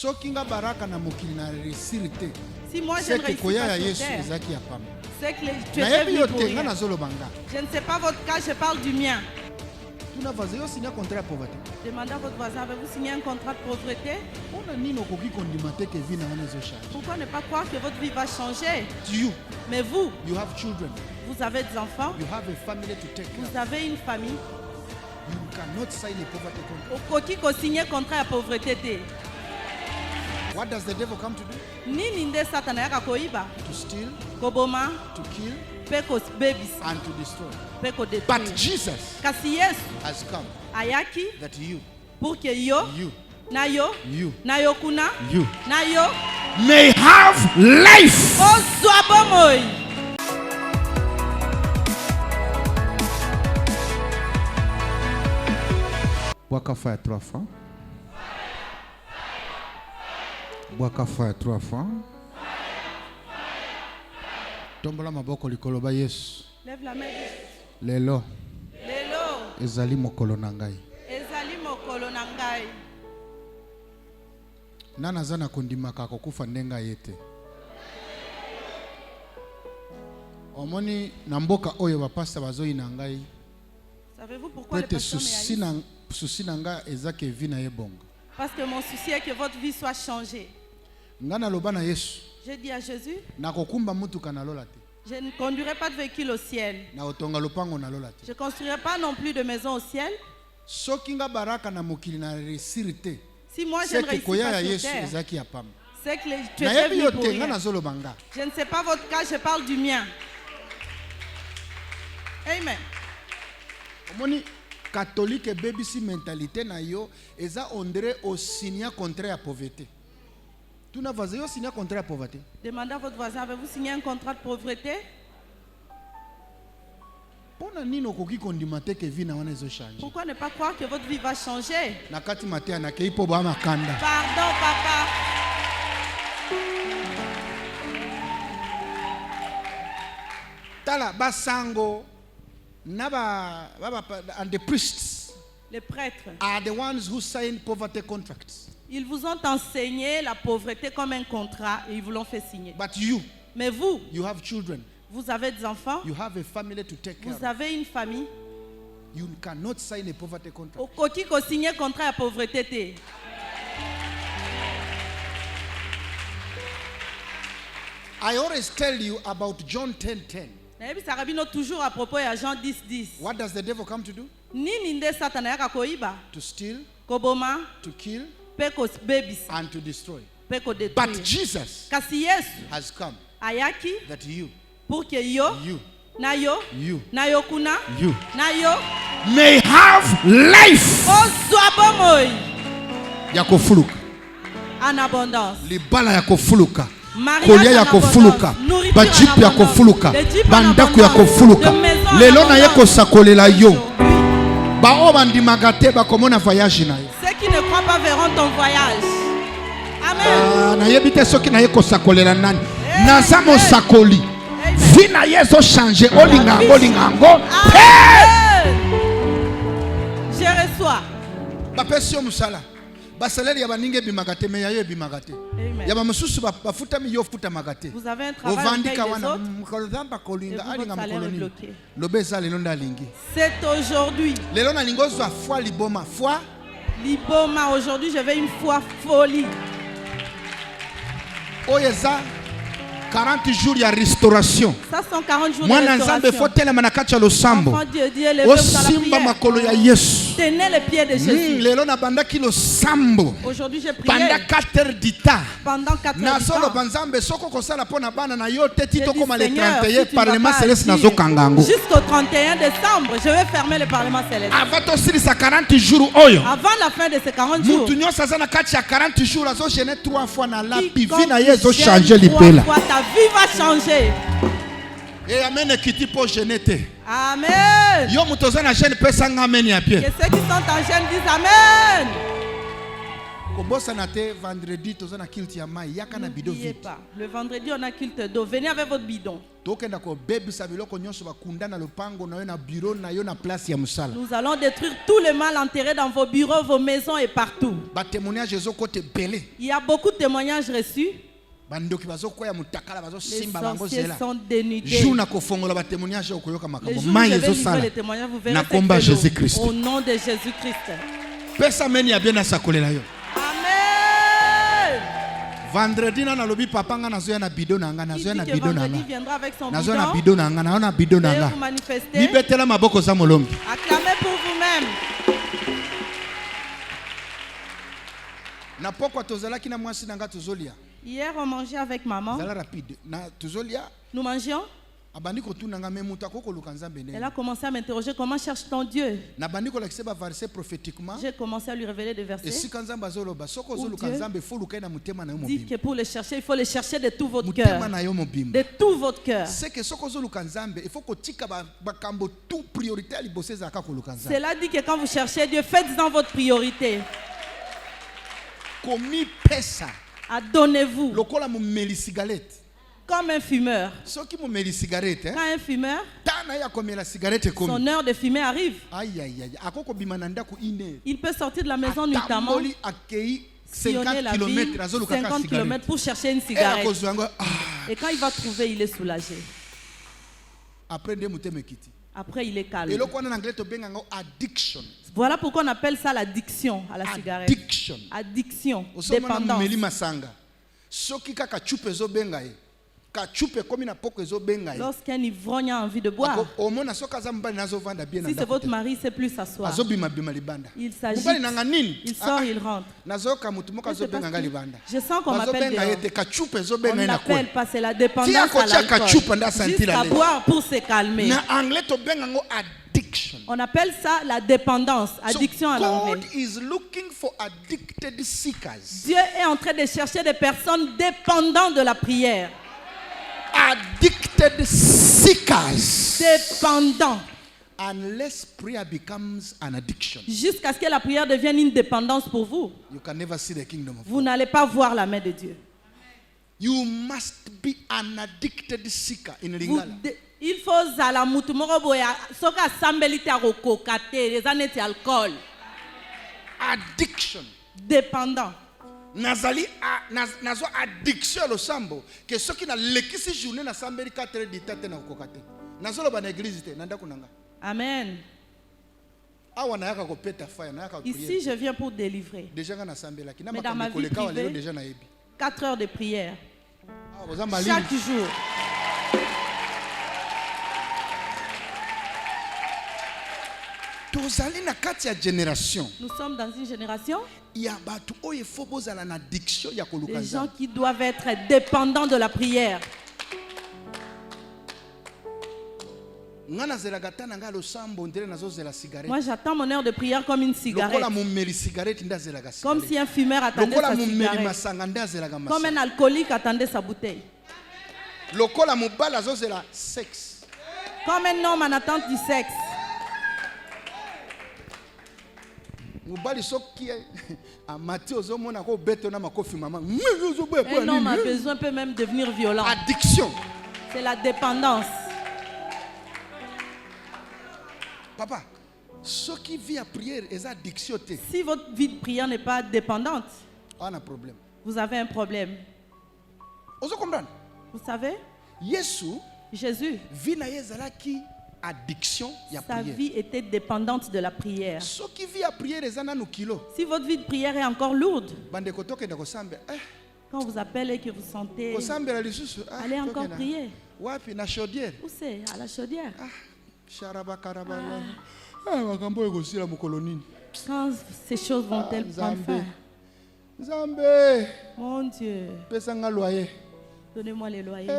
Si moi je ne réussis pas sur terre, c'est que tu es venu pour rien. Je ne sais pas votre cas, je parle du mien. Demandez à votre voisin, avez-vous signé un contrat de pauvreté? Pourquoi ne pas croire que votre vie va changer? Mais vous, vous avez des enfants, vous avez une famille. Au signer contrat de pauvreté. What does the devil come to do? To steal, Koboma, to kill, and to destroy. But Jesus has come that you may have life. Bois fire 3 fois. Bois fire 3 fois. Tombola maboko likolo ba Yesu. Lève la main. Lelo. Lelo. Ezali mokolo na ngai. Ezali mokolo na ngai. Nana zana kondimaka kokufa ndenga yete. Omoni na mboka oyo ba pastor bazoyi na ngai. Savez-vous pourquoi les pasteurs souci na nga ezake vie na yebonga. Parce que mon souci est que votre vie soit changée. Ngana loba na Yesu. Je dis à Jésus, je ne conduirai pas de véhicule au ciel. Je ne construirai pas non plus de maison au ciel. Si moi je ne réussis pas sur terre, c'est que tu es venu pour rien. Je ne sais pas votre cas, je parle du mien. Amen. Catholique BBC mentalité na yo eza ondre au signe contraire à pauvreté. Tu n'as pas signé un contrat de pauvreté. Demandez à votre voisin, avez-vous signé un contrat de pauvreté? Pourquoi ne pas croire que votre vie va changer? Pardon, papa. Tala basango naba and the priests. Les prêtres are the ones who sign poverty contracts. Ils vous ont enseigné la pauvreté comme un contrat et ils vous l'ont fait signer. But you, mais vous, you have children. Vous avez des enfants. You have a family to take care vous avez une famille. You cannot sign a poverty contract. Okoki ko signer contrat de pauvreté. I always tell you about John 10:10. Toujours à propos de Jean 10:10. What does the devil come to do? To steal, koboma, to kill, and to destroy. But Jesus has come that you may have life yakofuluka en abondance. Libala yakofuluka. Kolia ya kofuluka, bajipu ya kofuluka, bandaku ya kofuluka. Lelo na yeko sakolela yo. Ba o bandimagate ba komona voyage na yo. Ceux qui ne croient pas verront ton voyage. Amen. Na yebite soki na yeko sakolela nani. Nazamo sakoli. Vi na yezo changer olingango lingango. Je reçois. Ba pesio musala. Basaleli ya baninge bimagate me ya yo bimagate. Ya bamususu bafuta mi yo futa magate. Vous avez un travail de c'est aujourd'hui. Lelo na lingo zwa foi liboma. Foi liboma. Aujourd'hui je vais une foi folie. Oyeza 40 jours de restauration. Ça sont 40 jours de restauration. Enfant Dieu, Dieu, levez-vous dans la prière. Tenez les pieds de Jésus. Aujourd'hui, j'ai prié pendant 4 heures du temps. Pendant 4 heures du temps. Jusqu'au 31 décembre, je vais fermer le Parlement céleste. Avant la fin de ces 40 jours. Ta vie va changer. Et amen qui pour jeûner. Amen. Yo mutozana jeûne pesa amen ya pied. Que ceux qui sont en jeûne disent amen. N'oubliez pas, le vendredi on a culte d'eau. Venez avec votre bidon. Nous allons détruire tout le mal enterré dans vos bureaux, vos maisons et partout. Il y a beaucoup de témoignages reçus. Les sorciers sont dénudés. Le jour où je vais livrer les témoignages, vous verrez au nom de Jésus-Christ. Amen. Vendredi na lobi papa nga nazoya na bidon nanga nazoya na bidon nanga nazoya na bidon nanga naona bidon nanga libetela maboko za molongi. Acclamez pour vous-même. Na pokwa tozalaki na mwasi nanga tozolia. Hier on mangeait avec maman. Zala rapide na tozolia. Nous mangions. Elle a commencé à m'interroger, comment cherche ton Dieu? J'ai commencé à lui révéler des versets. Dieu dit que pour le chercher, il faut le chercher de tout votre cœur. De tout votre cœur. Cela dit que quand vous cherchez Dieu, faites-en votre priorité. Adonnez-vous. Comme un fumeur. Quand un fumeur, son heure de fumer arrive. Il peut sortir de la maison nuitamment, sillonner la ville, 50 km pour chercher une cigarette. Et quand il va trouver, il est soulagé. Après, il est calme. Voilà pourquoi on appelle ça l'addiction à la cigarette. Addiction, dépendance. Lorsqu'un ivrogne a envie de boire, si c'est votre mari, il ne sait plus s'asseoir. Il s'agit, il sort, il rentre. Je sens qu'on m'appelle dehors. On n'appelle pas, c'est la dépendance à l'alcool. Jusqu'à boire pour se calmer. On appelle ça la dépendance, addiction à l'anglais. Dieu est en train de chercher des personnes dépendantes de la prière. Addicted seekers. Dépendants. Unless prayer becomes an addiction. Jusqu'à ce que la prière devienne une dépendance pour vous. You can never see the kingdom of God. Vous n'allez pas voir la main de Dieu. You must be an addicted seeker in Lingala. Il faut zala mutu moko boya soka sambelite akokokate les années alcool. Addiction. Dépendant. Nazali nazo addiction lo sambo que ceux qui na lekisi journée na sambeli 4 heures de temps na kokate. Nazolo ba na église te nanda kunanga. Amen. Awa na yaka ko peta fire na yaka prier. Ici je viens pour délivrer. Déjà na sambela ki na mais dans ma vie privée, déjà na yebi. 4 heures de prière. Chaque jour. Nous sommes dans une génération. Il y a des gens qui doivent être dépendants de la prière. Moi j'attends mon heure de prière comme une cigarette. Comme si un fumeur attendait sa cigarette. Comme un alcoolique attendait sa bouteille. Comme un homme en attente du sexe. Un homme a besoin peut même devenir violent. Addiction. C'est la dépendance. Papa, ce qui vit à prière est addiction. Si votre vie de prière n'est pas dépendante, on a un problème. Vous avez un problème. Vous savez, Jésus, addiction, sa vie était dépendante de la prière. Si votre vie de prière est encore lourde, quand on vous appelle et que vous sentez, allez encore prier. Où c'est? À la chaudière. Quand ces choses vont-elles prendre fin? Mon Dieu, donnez-moi les loyers. Oh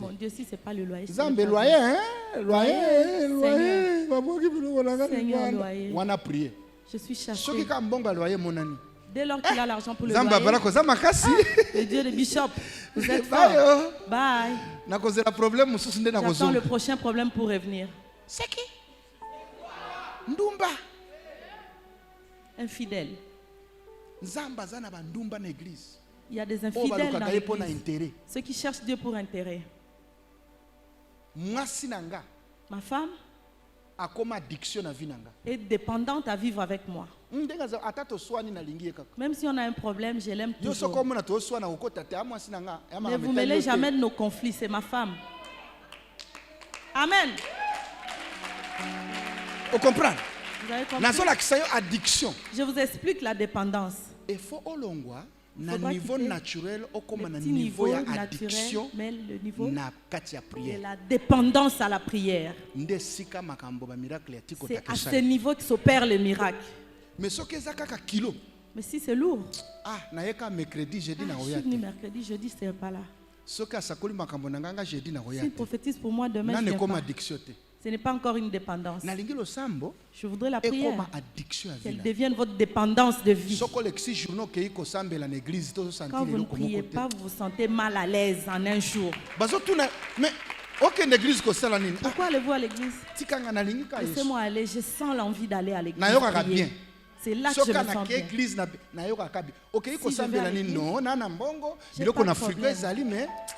mon Dieu, si ce n'est pas le loyer, Seigneur, loyer. On a prié. Je suis cherché. Dès lors qu'il a l'argent pour le loyer, le Dieu de Bishop, vous êtes fort. Bye. J'attends le prochain problème pour revenir. C'est qui? Ndumba. infidèles. Il y a des infidèles dans l'église. Ceux qui cherchent Dieu pour intérêt. Ma femme est dépendante à vivre avec moi. Même si on a un problème, je l'aime toujours. Ne vous mêlez jamais de nos conflits, c'est ma femme. Amen. Vous comprenez? Vous avez compris? Je vous explique la dépendance. Il faut na niveau naturel okoma na niveau ya addiction le niveau na kati ya prière. De la dépendance à la prière. C'est à ce niveau que s'opère le miracle. Mais ce que kaka kilo. Mais si c'est lourd. Ah, na yeka mercredi jeudi na oya. Mercredi jeudi c'est pas là. Ce que sakoli makambo na nganga jeudi na oya. Si prophétise pour moi demain. Na comme addiction te. Ce n'est pas encore une dépendance. Je voudrais la prière. Qu'elle devienne votre dépendance de vie. Quand vous ne priez pas, vous vous sentez mal à l'aise en un jour. Mais pourquoi allez-vous à l'église? Laissez-moi aller, je sens l'envie d'aller à l'église. C'est là que je me sens bien.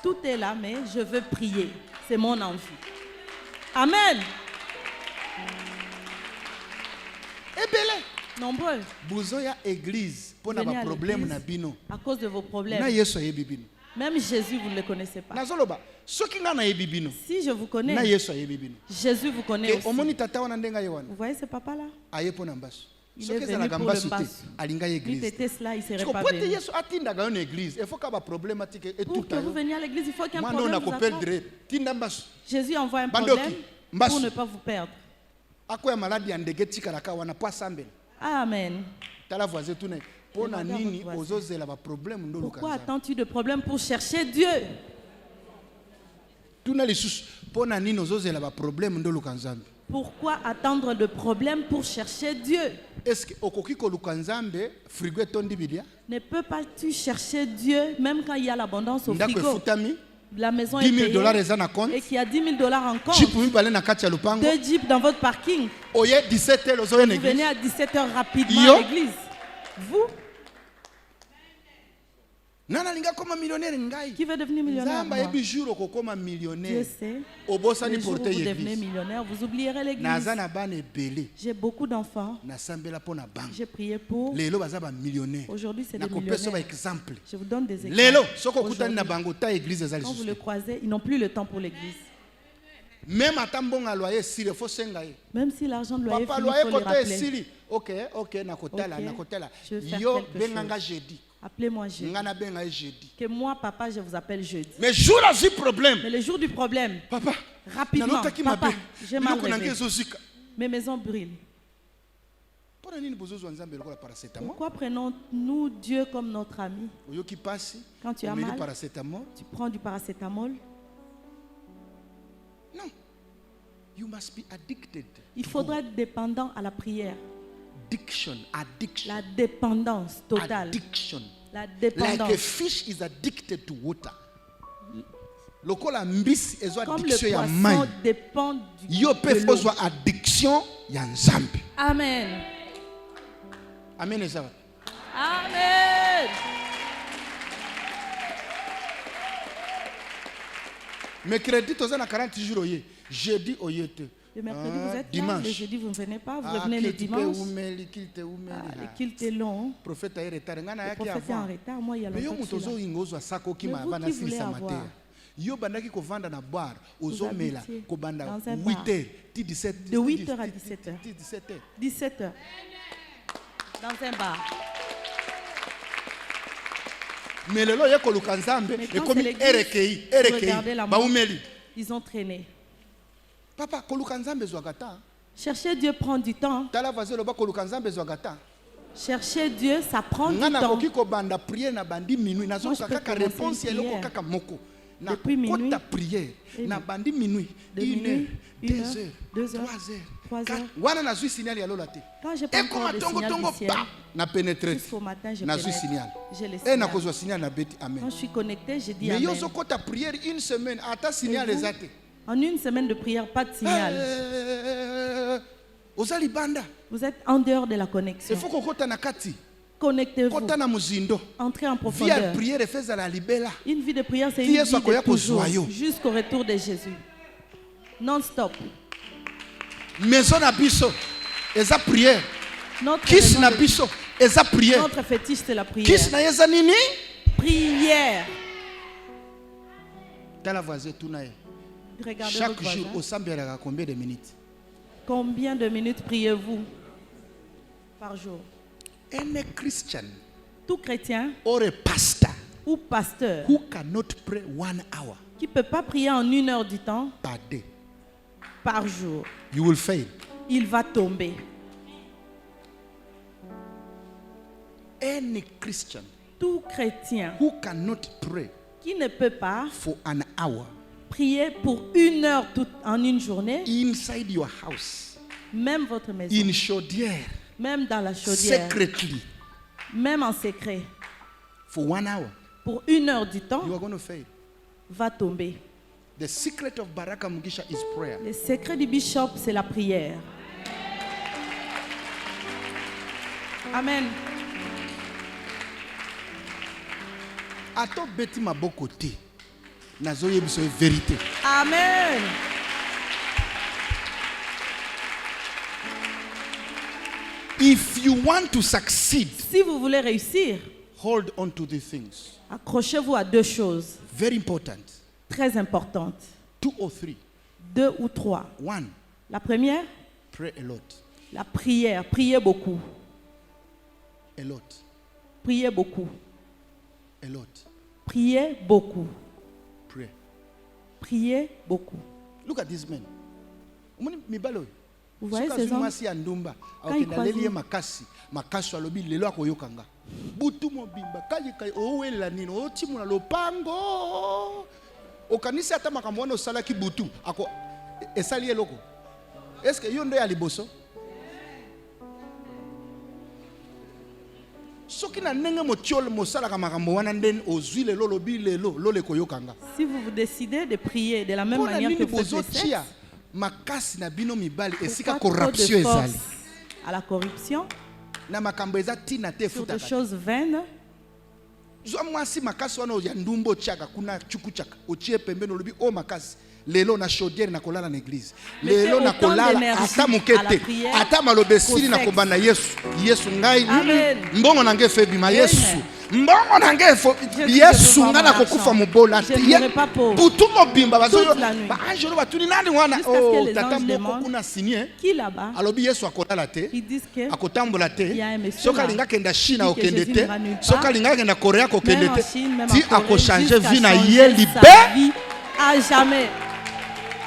Tout est là, mais je veux prier. C'est mon envie. Amen. Nombreux. Église pour à cause de vos problèmes. Même Jésus, vous ne le connaissez pas. Si je vous connais, Jésus vous connaît aussi. Vous voyez ce papa-là? Il est venu pour le bas. Il était cela, il ne serait pas venu. Pour que vous veniez à l'église, il faut qu'un problème vous attende. Jésus envoie un problème pour ne pas vous perdre. Amen. Pourquoi attends-tu de problèmes pour chercher Dieu? Pourquoi attendre de problèmes pour chercher Dieu? Ne peux-tu chercher Dieu même quand il y a l'abondance au frigo? La maison est payée et qu'il y a $10,000 en compte. 2 jeeps dans votre parking. Vous venez à 17h rapidement à l'église. Vous? Qui veut devenir millionnaire? Moi. Dieu sait. Le jour où vous devenez millionnaire, vous oublierez l'église. J'ai beaucoup d'enfants. J'ai prié pour. Aujourd'hui, c'est des millionnaires. Je vous donne des exemples. Quand vous le croisez, ils n'ont plus le temps pour l'église. Même si l'argent de loyer finit, il faut le rappeler. Ok, yo benganga jeudi. Appelez-moi jeudi. Que moi, papa, je vous appelle jeudi. Mais jour du problème. Mais le jour du problème. Papa, rapidement. Papa, j'ai mal rêvé. Mes maisons brûlent. Pourquoi prenons-nous Dieu comme notre ami? Quand tu as mal, tu prends du paracétamol. Non. You must be addicted. Il faudra être dépendant à la prière. Addiction. La dépendance totale. Addiction. La dépendance. Like a fish is addicted to water. Comme le poisson dépend de l'eau. Addiction ya nzambe. Amen. Amen. Amen. Mercredi, tu as 40 jours. Jeudi, le mercredi, vous êtes dimanche. Là. Le jeudi, vous ne venez pas. Vous revenez le dimanche. Le culte est long. Le prophète est en retard. Moi, il y a longtemps que je suis là. Mais vous qui voulez avoir, de 8h à 17h. 17h. Dans un bar. Mais le loyer que l'Ukanzambe est comme regardez la mort. Ils ont traîné. Papa, kolukanzambe zwagata. Chercher Dieu prend du temps. Chercher Dieu, ça prend du temps. Moi, je peux depuis minuit, bandi minuit, 1 heure, 2 heures, 3 heures. Quand je prends encore le signal du ciel, jusqu'au matin, je pénètre. J'ai le signal. Quand je suis connecté, je dis amen. En 1 semaine de prière, pas de signal. Vous êtes en dehors de la connexion. Connectez-vous. Entrez en profondeur. Une vie de prière, c'est une vie de toujours, jusqu'au retour de Jésus. Non-stop. Maison na biso, eza prière. Notre fétiche, c'est la prière. Prière. Regardez chaque jour, au Sambiara, combien de minutes? Combien de minutes priez-vous par jour? Any Christian, tout chrétien, or a pastor, ou pasteur, who cannot pray 1 hour, qui ne peut pas prier en 1 heure du temps par day, par jour, you will fail. Il va tomber. Any Christian, tout chrétien, who cannot pray, qui ne peut pas for an hour, prier pour 1 heure en une journée, inside your house, même votre maison, in chaudière, même dans la chaudière, secretly, même en secret, for 1 hour, pour 1 heure du temps, you are going to fail. Va tomber. The secret of Baraka Mugisha is prayer. Le secret du bishop, c'est la prière. Amen. Ato beti maboko te. Nazoye biso vérité. Amen. If you want to succeed, si vous voulez réussir, hold on to these things. Accrochez-vous à 2 choses. Very important. Très importantes. 2 or 3. 2 ou 3. 1. La première, pray a lot. La prière. Priez beaucoup. A lot. Priez beaucoup. A lot. Priez beaucoup. Pray. Priez beaucoup. Look at this man. Vous voyez ces hommes? Quand ils croisent, makasi alobi lelo akoyokanga butu mobimba kayi kayi owela nino otimuna lopango okanisi ata makambo wana osalaki butu ako esali eloko. Est-ce que yo ndo ya liboso? Soki na ndenge motiole mosalaka makambo wana ndeni ozwi lelo lobi lelo lole koyokanga. Si vous vous décidez de prier de la même manière que vous faites makasi na bino mibali esika corruption ezali à la corruption na makambo eza tina te futa des choses vaines. Zwa mwasi makasi wana ya ndumbo chaka kuna chukuchaka ochie pembeni olobi o makasi lelo na chaudière na kolala na église lelo na kolala ata mukete ata malobesili na kobana Yesu ngai mbongo na nge febima Yesu mbongo na nge Yesu ngana kokufa mubola butu mobimba bazoyo ba anjelo batuni nani wana o tata moko kuna signé alobi Yesu akolala te akotambola te soka linga kenda China okende te soka linga kenda Korea kokende te ti akochange vie na ye libe à jamais.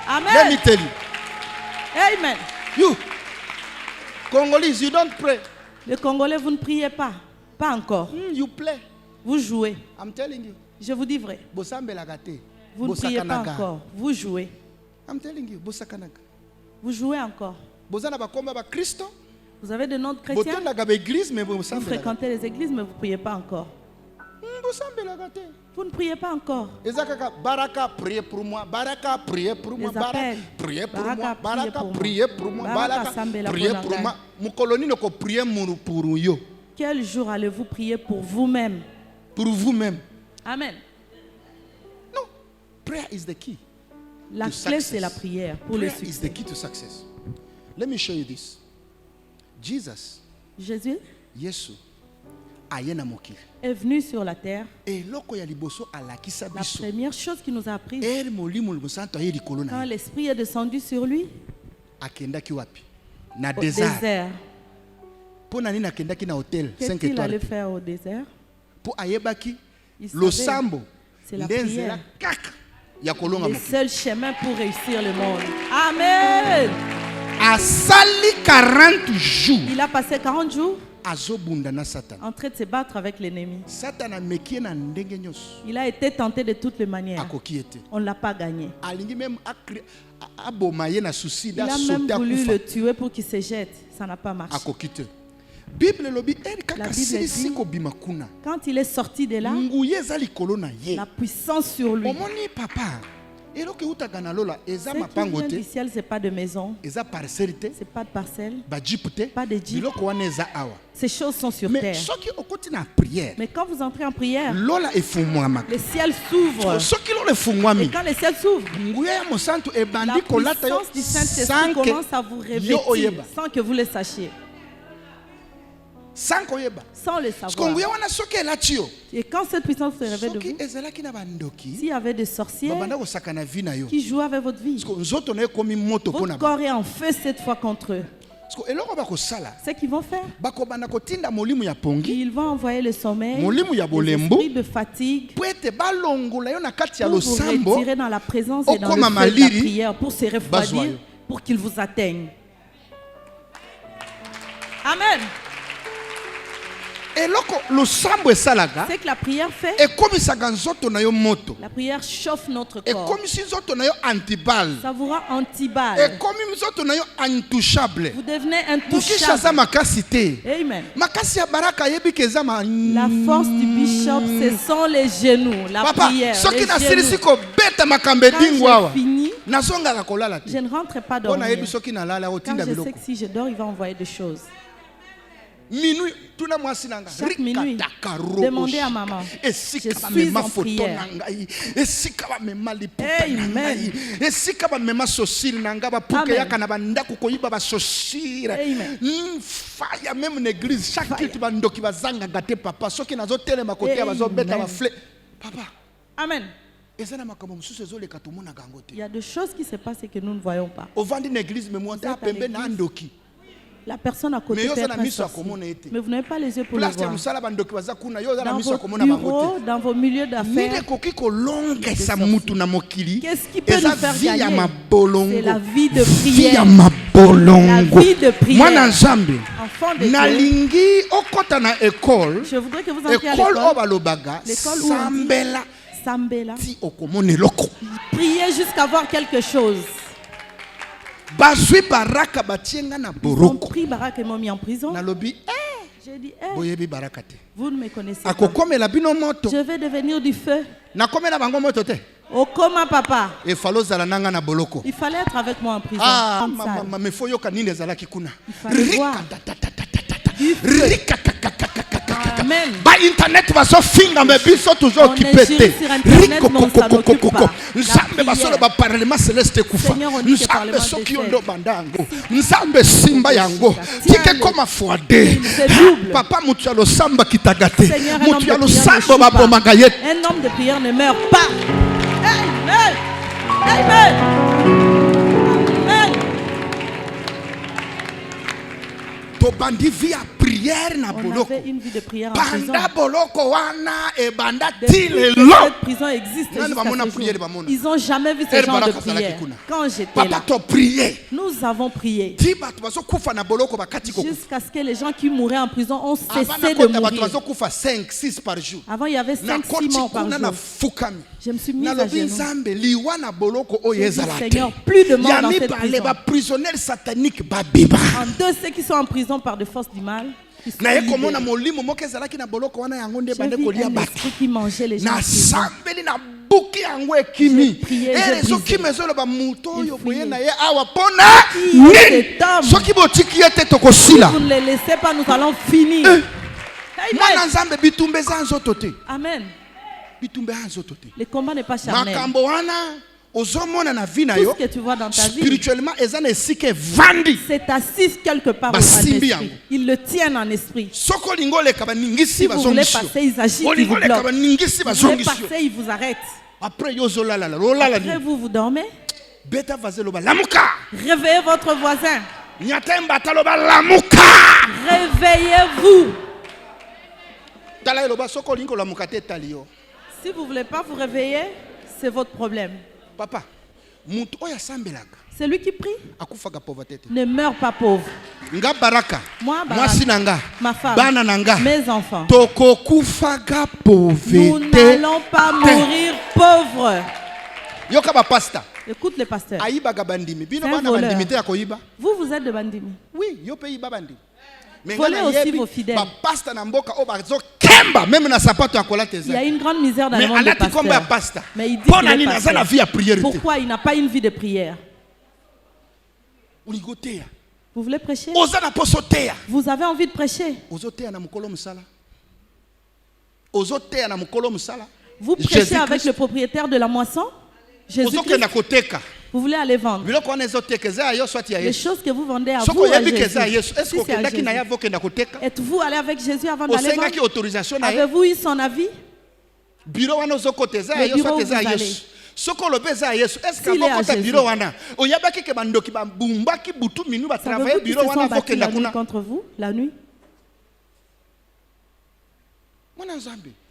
Amen. Let me tell you. Amen. You, Congolese, you don't pray. Les Congolais, vous ne priez pas. Pas encore. You play. Vous jouez. I'm telling you. Je vous dis vrai. Vous ne priez pas encore. Vous jouez. I'm telling you. Vous jouez encore. Vous avez de noms de chrétiens. Vous fréquentez les églises, mais vous ne priez pas encore. Vous ne priez pas encore. Baraka, priez pour moi. Baraka, priez pour moi. Baraka, priez pour moi. Baraka, priez pour moi. Baraka, priez pour moi. Mukoloni ne ko prier pour yo. Quel jour allez-vous prier pour vous-même? Pour vous-même. Amen. Non, prayer is the key. La clé c'est la prière pour le succès. Is the key to success. Let me show you this. Jésus est venu sur la terre. Et la première chose qu'il nous a appris, quand l'Esprit est descendu sur lui, au désert. Qu'est-ce qu'il allait faire au désert? C'est la prière. Le seul chemin pour réussir le monde. Amen. Il a passé 40 jours en train de se battre avec l'ennemi. Il a été tenté de toutes les manières. On ne l'a pas gagné. Il a même voulu le tuer pour qu'il se jette. Ça n'a pas marché. La Bible dit, quand il est sorti de là, la puissance sur lui. Ce qui vient du ciel, ce n'est pas de maison. Ce n'est pas de parcelle. Pas de jeep. Ces choses sont sur terre. Mais quand vous entrez en prière, le ciel s'ouvre. Et quand le ciel s'ouvre, la puissance du Saint-Esprit commence à vous revêtir sans que vous le sachiez. Sans le savoir. Et quand cette puissance se révèle de vous, s'il y avait des sorciers qui jouent avec votre vie, votre corps est en feu cette fois contre eux. Ce qu'ils vont faire, ils vont envoyer le sommeil, l'esprit de fatigue, pour vous retirer dans la présence et dans le feu de la prière, pour se refroidir, pour qu'ils vous atteignent. Amen. C'est que la prière fait. La prière chauffe notre corps. Ça vous rend antiballe. Vous devenez intouchable. Amen. La force du bishop, ce sont les genoux. La prière. Les genoux. Quand j'ai fini, je ne rentre pas dormir. Quand je sais que si je dors, il va envoyer des choses. Chaque minuit, demandez à maman. Je suis en prière. Amen. Il y a des choses qui se passent et que nous ne voyons pas. La personne à côté peut être un sorcier. Mais vous n'avez pas les yeux pour le voir. Dans vos bureaux, dans vos milieux d'affaires, qu'est-ce qui peut nous faire gagner? C'est la vie de prière. La vie de prière. Enfant de Dieu, je voudrais que vous entriez à l'école. L'école où on dit Sambela. Priez jusqu'à voir quelque chose. Ils ont pris Baraka et m'ont mis en prison. J'ai dit, vous ne me connaissez pas. Je vais devenir du feu. Au coma, papa. Il fallait être avec moi en prison. Il fallait voir. Amen. Ba internet va so finga me biso toujours occupé. Rico coco. Nzambe basolo ba parlement céleste kufa. Nzambe soki ondo bandango. Nzambe simba yango. Tike koma fuade. Papa mutu ya losamba kitagate. Mutu ya losamba ba bomanga yet. Un homme de prière ne meurt pas. Amen. Amen. Amen. Tobandi via prière na boloko. Une vie de prière en prison. Banda boloko wana e banda tilelo. Cette prison existe jusqu'à ce jour. Ils n'ont jamais vu ce genre de prière. Quand j'étais là, nous avons prié jusqu'à ce que les gens qui mouraient en prison ont cessé de mourir. Avant, il y avait 5-6 morts par jour. Je me suis mis à genoux. J'ai dit, Seigneur, plus de morts dans cette prison. En deux, ceux qui sont en prison par de forces du mal. J'ai vu un esprit qui mangeait les gens. J'ai prié, j'ai brisé. Si vous ne les laissez pas, nous allons finir. Amen. Le combat n'est pas charnel. Tout ce que tu vois dans ta vie, spirituellement, c'est assis quelque part en esprit. Ils le tiennent en esprit. Si vous voulez passer, ils agitent, ils vous bloquent. Si vous voulez passer, ils vous arrêtent. Après, vous dormez. Réveillez votre voisin. Réveillez-vous. Si vous ne voulez pas vous réveiller, c'est votre problème. Papa, c'est lui qui prie. Ne meurt pas pauvre. Moi, ma femme, mes enfants, nous n'allons pas mourir pauvres. Écoute le pasteur. C'est un voleur. Vous êtes de Bandimi. Oui, Volez aussi vos fidèles. Il y a une grande misère dans le monde des pasteurs. Mais il dit qu'il est pasteur. Pourquoi il n'a pas une vie de prière? Vous voulez prêcher? Vous avez envie de prêcher? Vous prêchez avec le propriétaire de la moisson? Jésus-Christ. Vous voulez aller vendre les choses que vous vendez à vous, à Jésus. Si c'est à Jésus. Êtes-vous allé avec Jésus avant d'aller vendre? Avez-vous eu son avis? Le bureau où vous allez. S'il est à Jésus. Savez-vous qu'ils se sont battus la nuit contre vous? La nuit?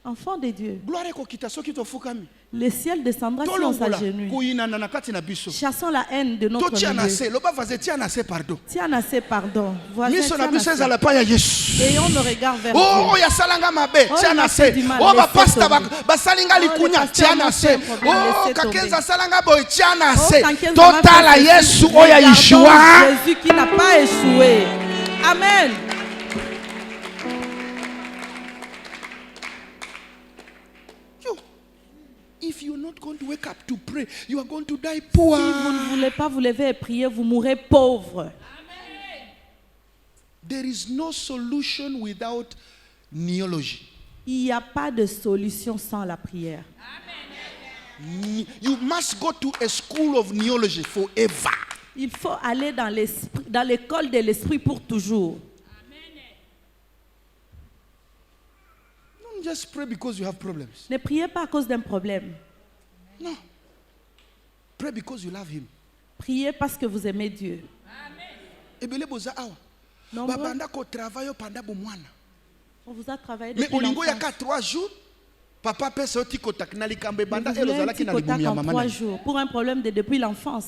Enfant de Dieu, le ciel descendra si on s'agenouille. Chassons la haine de notre milieu. Tiens assez pardon. Ayons nos regards vers Dieu. Oh, tiens assez. Oh, pasteur tiens assez. Oh, tiens assez. Total à Jésus, Jésus qui n'a pas échoué. Amen. If you're not going to wake up to pray, you are going to die poor. Si vous ne voulez pas vous lever et prier, vous mourrez pauvre. Amen. There is no solution without neology. Il n'y a pas de solution sans la prière. Amen. You must go to a school of neology forever. Il faut aller dans l'école de l'esprit pour toujours. Just pray because you have problems. Ne priez pas à cause d'un problème. Non. Pray because you love him. Priez parce que vous aimez Dieu. Amen. On vous a travaillé depuis longtemps. Mais 3 jours. Papa peut sortir en 3 jours pour un problème de depuis l'enfance.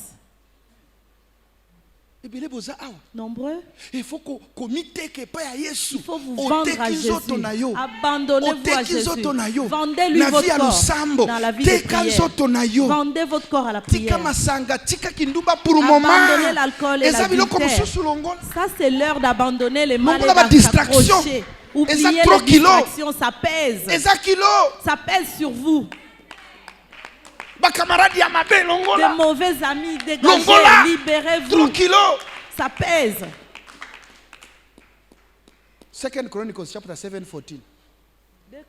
Nombreux. Il faut vous vendre à Jésus. Abandonnez-vous à Jésus. Vendez-lui votre corps dans la vie de prière. Vendez votre corps à la prière. Abandonnez l'alcool et l'adultère. Ça, c'est l'heure d'abandonner les mal et d'approcher. Oubliez les distractions, ça pèse. Ça pèse sur vous. De mauvais amis, dégagez, libérez-vous. Ça pèse. 2 Chronicles chapter 7, 14. 2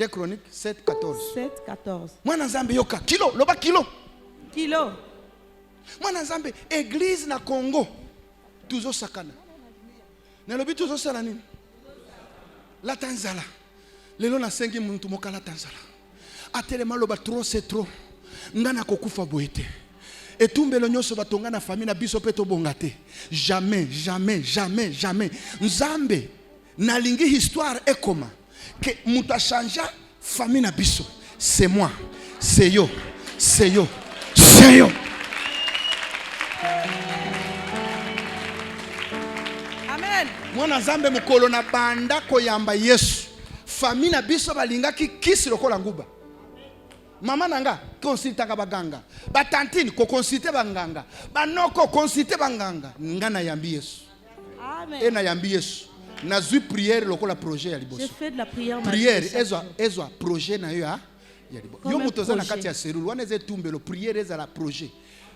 Chroniques 7, 14. 7, 14. Mwana Nzambe yoka kilo, loba kilo. Kilo. Mwana Nzambe église na Congo. Tuzo sakana. Na lobi tuzo sala nini? La Tanzala. Lelo na sengi muntu mokala Tanzala. Atelema loba trop c'est trop. Ngana kokufa boete. Et tumbelo nyoso batonga na famille na biso peto bongate. Jamais, jamais, jamais, jamais. Nzambe na lingi histoire ekoma que muta chanja famille na biso. C'est moi, c'est yo, c'est yo, c'est yo. Amen. Mwana Nzambe mukolo na banda koyamba Yesu. Famille na biso balingaki kisi lokola nguba. Mama nanga consulte baganga. Batantine ko consulte banganga. Banoko consulte banganga. Ngana yambi Yesu. Amen. Et na yambi Yesu. Na zui prière lokola projet ya liboso. Je fais de la prière. Prière ezwa projet na yo ya liboso. Yo mutoza na kati ya serulu wana etumbelo prière ezala projet.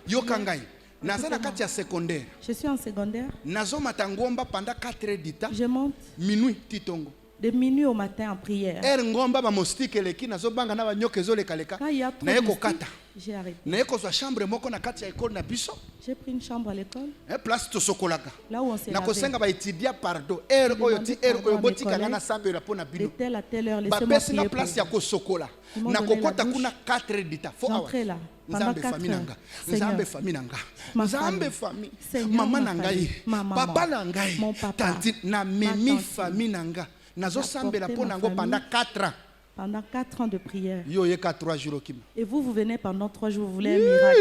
Yo kangai. Naza na kati ya secondaire. Je suis en secondaire. Nazo matangomba pendant 4 heures d'ita. Je monte. Minuit titongo. De minuit au matin en prière. Er ngomba ba mostike leki nazo banga na banyoke zo lekaleka. Na yeko kata. J'ai arrêté. Na yeko zo chambre moko na kati ya école na biso. J'ai pris une chambre à l'école. Place to sokolaka. Là où on s'est lavé. Na kosenga ba étudier pardon. Er oyo ti er oyo botika ngana sambela pona bino. De telle à telle heure laissez-moi prier. Ba pesi na place ya ko sokola. Na kokota kuna 4 heures d'ita. J'entrais là. Nzambe famille nanga. Nzambe famille nanga. Nzambe famille. Maman nangai. Papa nangai. Tanti na mimi famille nanga. Nazo sambela po nango pendant 4 ans. Pendant 4 ans de prière. Yo yeka 3 jours okima. Et vous venez pendant 3 jours, vous voulez un miracle.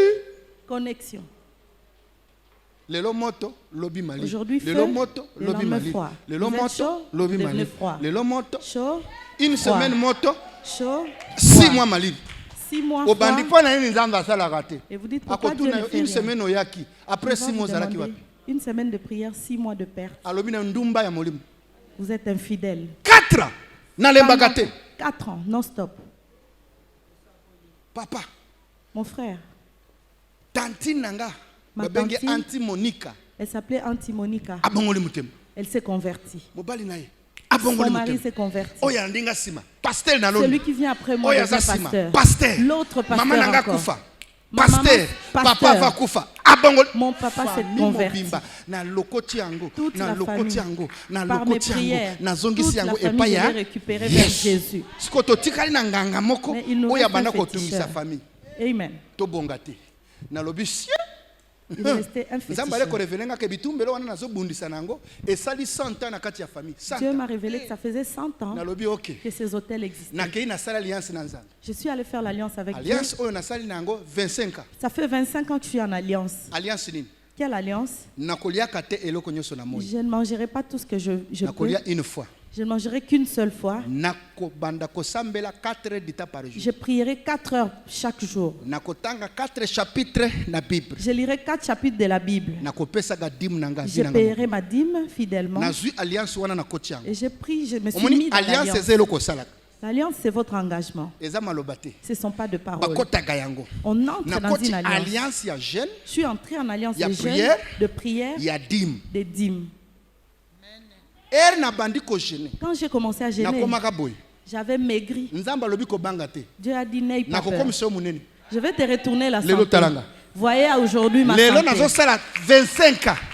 Connexion. Lelo moto lobi mali. Aujourd'hui lelo moto lobi mali. Lelo moto lobi mali. Lelo moto. Chaud. Une semaine moto. Chaud. 6 mois mali. 6 mois. Au bandi po na nini nzamba sala raté. Et vous dites pourquoi Dieu ne fait une semaine oyaki. Après 6 mois zalaki wapi? Une semaine de prière, 6 mois de perte. Vous êtes infidèle. 4 ans. 4 ans, non-stop. Papa. Mon frère. Tantine nanga. Ma tantine, Auntie Monica. Elle s'appelait Auntie Monica. Elle s'est convertie. Son mari s'est converti. Celui qui vient après moi devient pasteur. L'autre pasteur encore. Pasteur. Papa va kufa. Mon papa s'est converti. Toute la famille, par mes prières, toute la famille, je l'ai récupéré vers Jésus. Mais il nous reste un féticheur. Amen. Il restait un féticheur. Dieu m'a révélé que ça faisait 100 ans que ces hôtels existaient. Je suis allé faire l'alliance avec Dieu. Ça fait 25 ans que je suis en alliance. Quelle alliance? Je ne mangerai pas tout ce que je peux. Une fois. Je ne mangerai qu'une seule fois. Je prierai 4 heures chaque jour. Je lirai 4 chapitres de la Bible. Je paierai ma dîme fidèlement. Et je prie, je me suis mis dans l'alliance. L'alliance, c'est votre engagement. Ce ne sont pas de paroles. On entre dans une alliance. Je suis entré en alliance de jeûne, de prière, de dîmes. Quand j'ai commencé à jeûner, j'avais maigri. Dieu a dit, n'aie pas peur. Je vais te retourner la santé. Voyez aujourd'hui ma santé.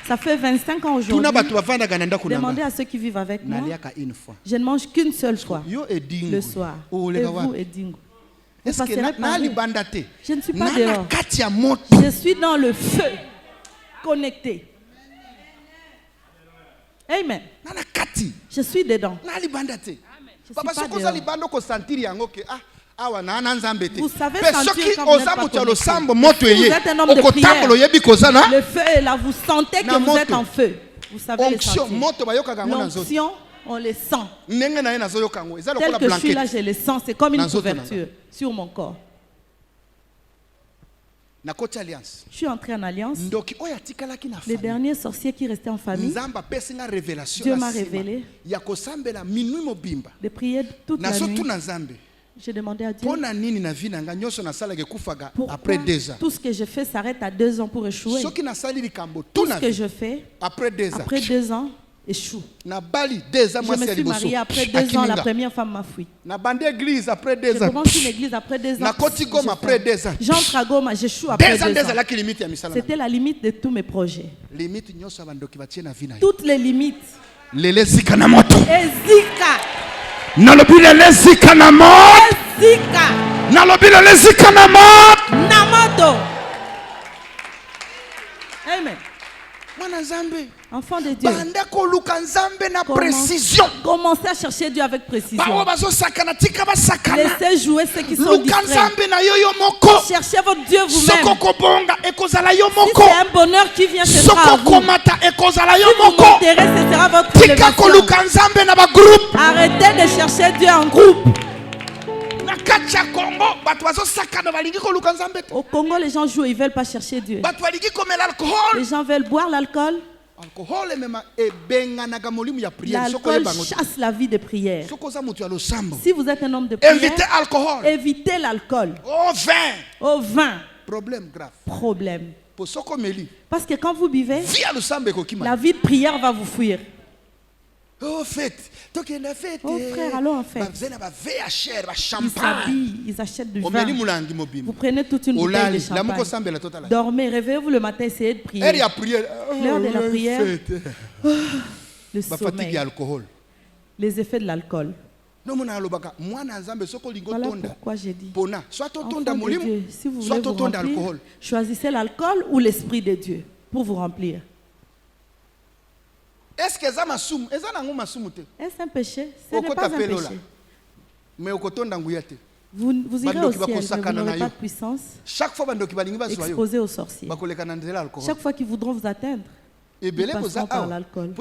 Ça fait 25 ans aujourd'hui. Demandez à ceux qui vivent avec moi. Je ne mange qu'une seule fois le soir. Et vous, Edingo. Vous passerez par où? Je ne suis pas dehors. Je suis dans le feu, connecté. Amen. Je suis dedans. Je suis pas dehors. Vous savez sentir quand vous n'êtes pas connecté. Vous êtes un homme de prière. Le feu est là, vous sentez que vous êtes en feu. Vous savez le sentir. L'onction, on le sent. Tel que je suis là, je le sens. C'est comme une couverture sur mon corps. Je suis entré en alliance. Les derniers sorciers qui restaient en famille, Dieu m'a révélé de prier toute la nuit. J'ai demandé à Dieu pourquoi tout ce que je fais s'arrête à 2 ans pour échouer. Tout ce que je fais après 2 ans échoue. Je me suis mariée après 2 ans, la première femme m'a fui. Je commence une église après 2 ans. J'entre à Goma, j'échoue après 2 ans. C'était la limite de tous mes projets. Toutes les limites. Ezika. Namoto. Amen. Enfant de Dieu, commencez à chercher Dieu avec précision. Laissez jouer ceux qui sont distraits. Cherchez votre Dieu vous-même. Si c'est un bonheur qui vient, ce sera à vous. Si vous m'enterrez, ce sera votre élévation. Arrêtez de chercher Dieu en groupe. Au Congo, les gens jouent, ils ne veulent pas chercher Dieu. Les gens veulent boire l'alcool. L'alcool chasse la vie de prière. Si vous êtes un homme de prière, évitez l'alcool. Au vin. Problème grave. Problème. Parce que quand vous buvez, la vie de prière va vous fuir. Oh frère, allons en fête. Ils s'habillent, ils achètent du vin. Vous prenez toute une bouteille de champagne. Dormez, réveillez-vous le matin, essayez de prier. L'heure de la prière, le sommeil, les effets de l'alcool. Voilà pourquoi j'ai dit, enfant de Dieu, si vous voulez vous remplir, choisissez l'alcool ou l'esprit de Dieu pour vous remplir. Est-ce un péché? Ce n'est pas un péché. Vous irez au ciel, mais vous n'aurez pas de puissance. Exposé aux sorciers. Chaque fois qu'ils voudront vous atteindre, ils passeront par l'alcool.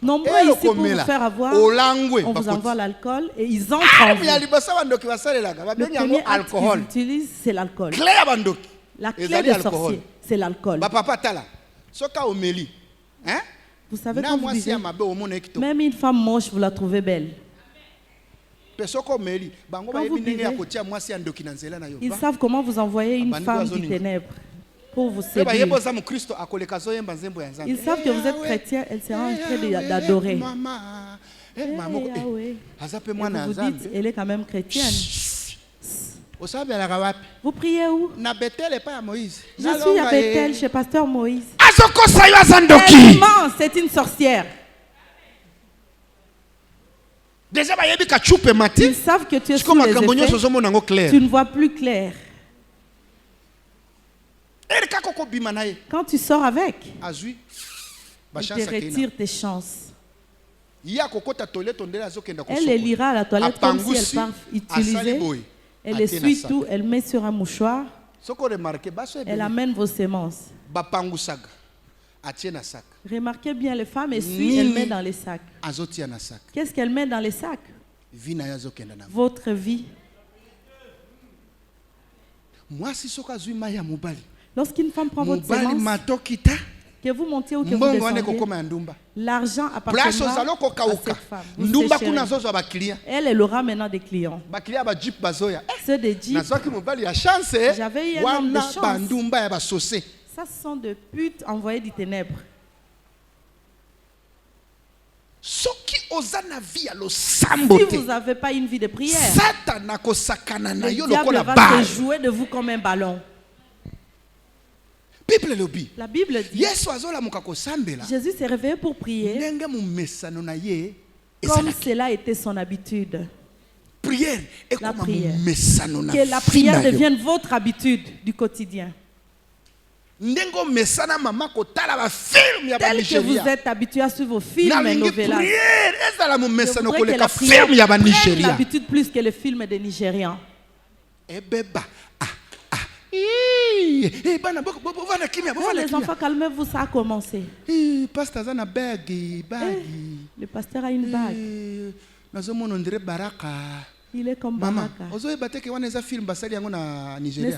Nombreux ici pour vous faire avoir, on vous envoie l'alcool et ils entrent en vous. Le premier acte qu'ils utilisent, c'est l'alcool. La clé des sorciers, c'est l'alcool. Papa tala. Soka omeli. Hein? Vous savez quand vous disiez, même une femme moche, vous la trouvez belle. Quand vous buvez, ils savent comment vous envoyer une femme du ténèbre pour vous séduire. Ils savent que vous êtes chrétien, elle sera en train d'adorer. Et vous vous dites, elle est quand même chrétienne. Vous priez où? Je suis à Bethel chez Pasteur Moïse. Elle ment, c'est une sorcière. Ils savent que tu es sous les effets. Tu ne vois plus clair. Quand tu sors avec, il te retire tes chances. Elle les lira à la toilette comme si elle part utiliser. Elle essuie tout, elle met sur un mouchoir. Elle amène vos semences. Remarquez bien, les femmes essuient, elle met dans les sacs. Qu'est-ce qu'elle met dans les sacs? Votre vie. Lorsqu'une femme prend votre semence, que vous montiez ou que vous descendiez, l'argent appartiendra à cette femme. Vous sécherez. Elle aura maintenant des clients. Ceux des jeeps. J'avais eu un homme de chance. Ça, ce sont des putes envoyées du ténèbre. Si vous n'avez pas une vie de prière, le diable va se jouer de vous comme un ballon. La Bible dit, Jésus s'est réveillé pour prier comme cela était son habitude. La prière. Que la prière devienne votre habitude du quotidien. Tel que vous êtes habitué à suivre vos films et novellas, je voudrais que la prière prenne l'habitude plus que les films des Nigérians. Les enfants, calmez-vous, ça a commencé. Le pasteur a une bague. Il est comme Baraka. Ne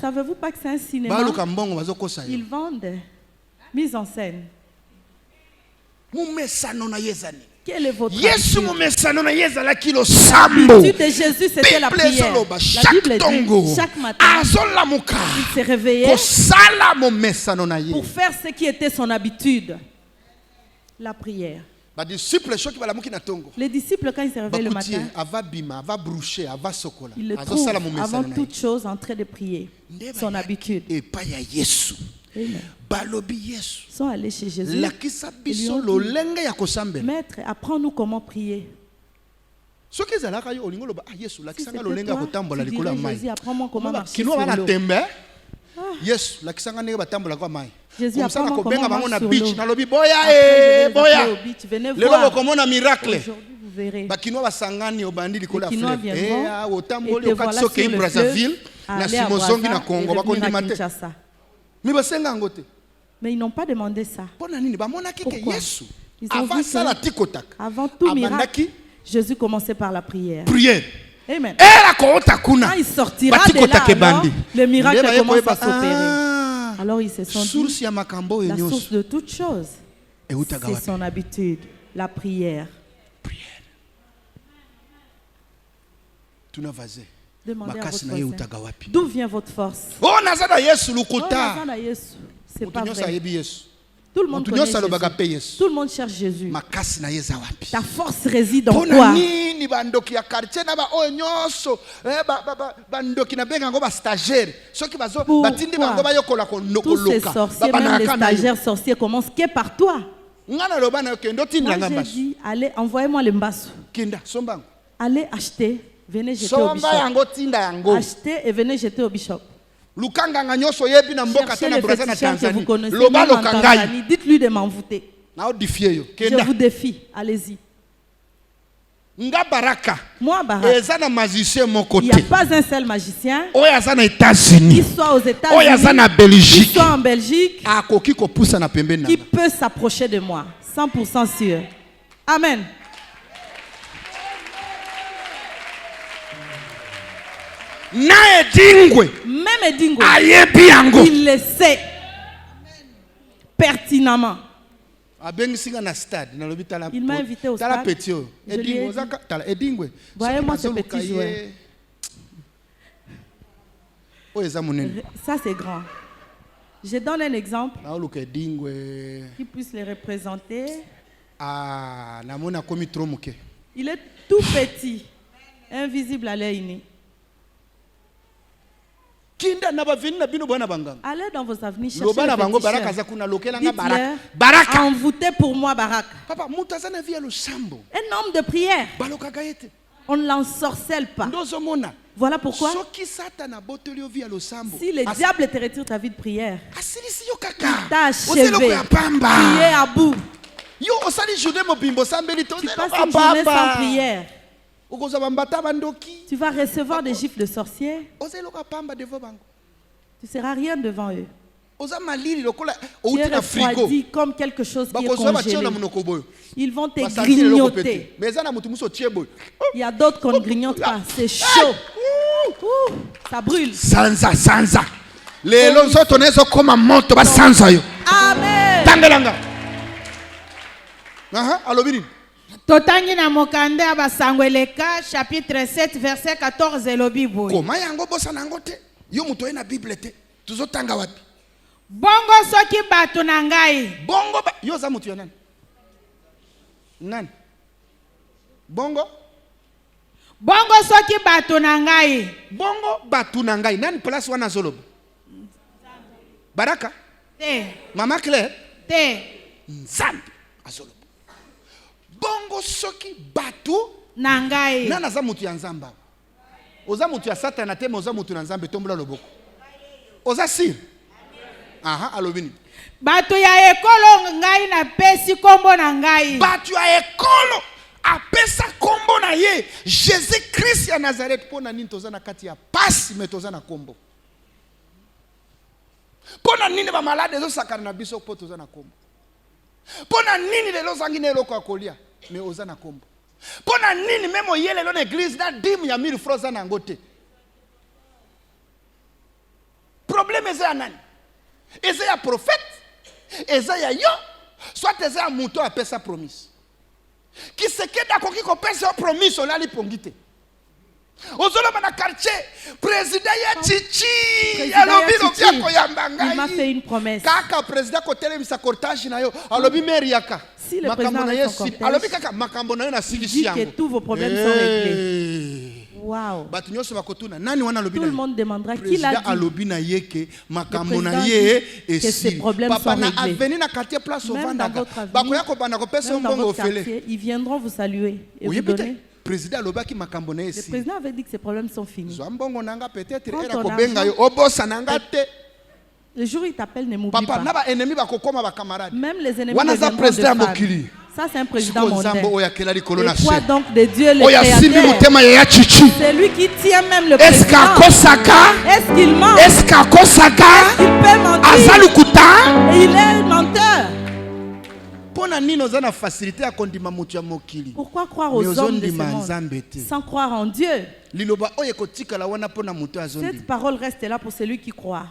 savez-vous pas que c'est un cinéma? Ils vendent. Mise en scène. Quelle est votre habitude? L'habitude de Jésus, c'était la prière. La Bible dit, chaque matin, il s'est réveillé pour faire ce qui était son habitude. La prière. Les disciples, quand ils se réveillent le matin, ils le trouvent avant toute chose en train de prier. Son habitude. Ils sont allés chez Jésus. Ils lui ont dit, Maître, apprends-nous comment prier. Si c'était toi, tu dirais, Jésus, apprends-moi comment marcher sur l'eau. Jésus, apprends-moi comment marcher sur l'eau. Venez voir. Aujourd'hui, vous verrez. Les Kinois viendront et te voilà sur le fleuve, aller à Brazza et revenir à Kinshasa. Mais ils n'ont pas demandé ça. Pourquoi? Ils ont vu que avant tout miracle, Jésus commençait par la prière. Amen. Quand il sortira de là, alors, le miracle commence à s'opérer. Alors ils se sont dit, la source de toute chose, c'est son habitude, la prière. Demandez à votre voisin, d'où vient votre force? Oh, c'est pas vrai. Tout le monde connaît Jésus. Tout le monde cherche Jésus. Ta force réside en quoi? Tous ces sorciers, même les stagiaires sorciers, commencent que par toi. Moi j'ai dit, allez, envoyez-moi le mbassou. Allez acheter, venez jeter au bishop. Achetez et venez jeter au bishop. Cherchez le féticheur que vous connaissez, même en Tanzanie, dites-lui de m'envoûter. Je vous défie, allez-y. Moi, Baraka, il n'y a pas un seul magicien, qu'il soit aux États-Unis, qu'il soit en Belgique, qui peut s'approcher de moi, 100% sûr. Amen. Même Edingo, il le sait pertinemment. Il m'a invité au stade. Voyez-moi ce petit jouet. Ça c'est grand. Je donne un exemple qui puisse les représenter. Il est tout petit, invisible à l'œil nu. Allez dans vos avenirs chercher dites-leur, envoûtez pour moi Baraka. Un homme de prière. On ne l'ensorcelle pas. Voilà pourquoi si le diable te retire ta vie de prière, il t'a achevé, prier à bout. Tu passes une journée sans prière. Tu vas recevoir des gifles de sorciers. Tu ne seras rien devant eux. Tu es refroidi comme quelque chose qui est congelé. Ils vont te grignoter. Il y a d'autres qu'on ne grignote pas. C'est chaud. Ça brûle. Amen. Totangi na mokande abasangweleka chapitre 7 verset 14 elobi boy. Koma yango bosa nango te. Yo muto ena Bible te. Tuzotanga wapi? Bongo soki bato na ngai. Bongo ba yo za mutu yo nani? Nani? Bongo? Bongo soki bato na ngai. Bongo batu na ngai. Nani place wana zolobo? Baraka? Te. Mama Claire? Te. Nzambe azolobo. Bongo soki batu na ngai. Nana za mutu ya nzamba. Oza mutu ya satana te, oza mutu na nzambe tombola loboko. Oza sir. Aha, alobini. Batu ya ekolo ngai na pesi kombo na ngai. Batu ya ekolo apesa kombo na ye. Jésus Christ ya Nazareth pona nini toza na kati ya pasi me toza na kombo. Pona nini ba malade zo sakana na biso po toza na kombo. Pona nini lelo zangine eloko akolia me oza na kombo. Pona nini memo yele lo na église na dim ya 1000 francs na ngote. Problème eza ya nani? Eza ya prophète, eza ya yo, soit eza ya muto apesa promise. Ki sekeda koki ko pesa promise olali pongite. Ozoloba na quartier, président ya Chichi, alobi lobia ko yambanga. Il m'a fait une promesse. Kaka président ko telemisa cortège na yo, alobi maire yaka. Si le président a son cortège, alobi kaka makambo na yo na silisi yango. Que tous vos problèmes sont réglés. Wow. Tout le monde demandera qui l'a dit. Que ces problèmes sont réglés. Même dans votre avenir, même dans votre quartier, ils viendront vous saluer et vous donner. Le président avait dit que ces problèmes sont finis. Le jour où il t'appelle, ne m'oublie pas. Même les ennemis deviendront des fans. Ça, c'est un président mondain. Et toi, donc, de Dieu, le Créateur, c'est lui qui tient même le président. Est-ce qu'il ment? Est-ce qu'il peut mentir? Et il est menteur. Pourquoi croire aux hommes de ce monde sans croire en Dieu? Cette parole reste là pour celui qui croit.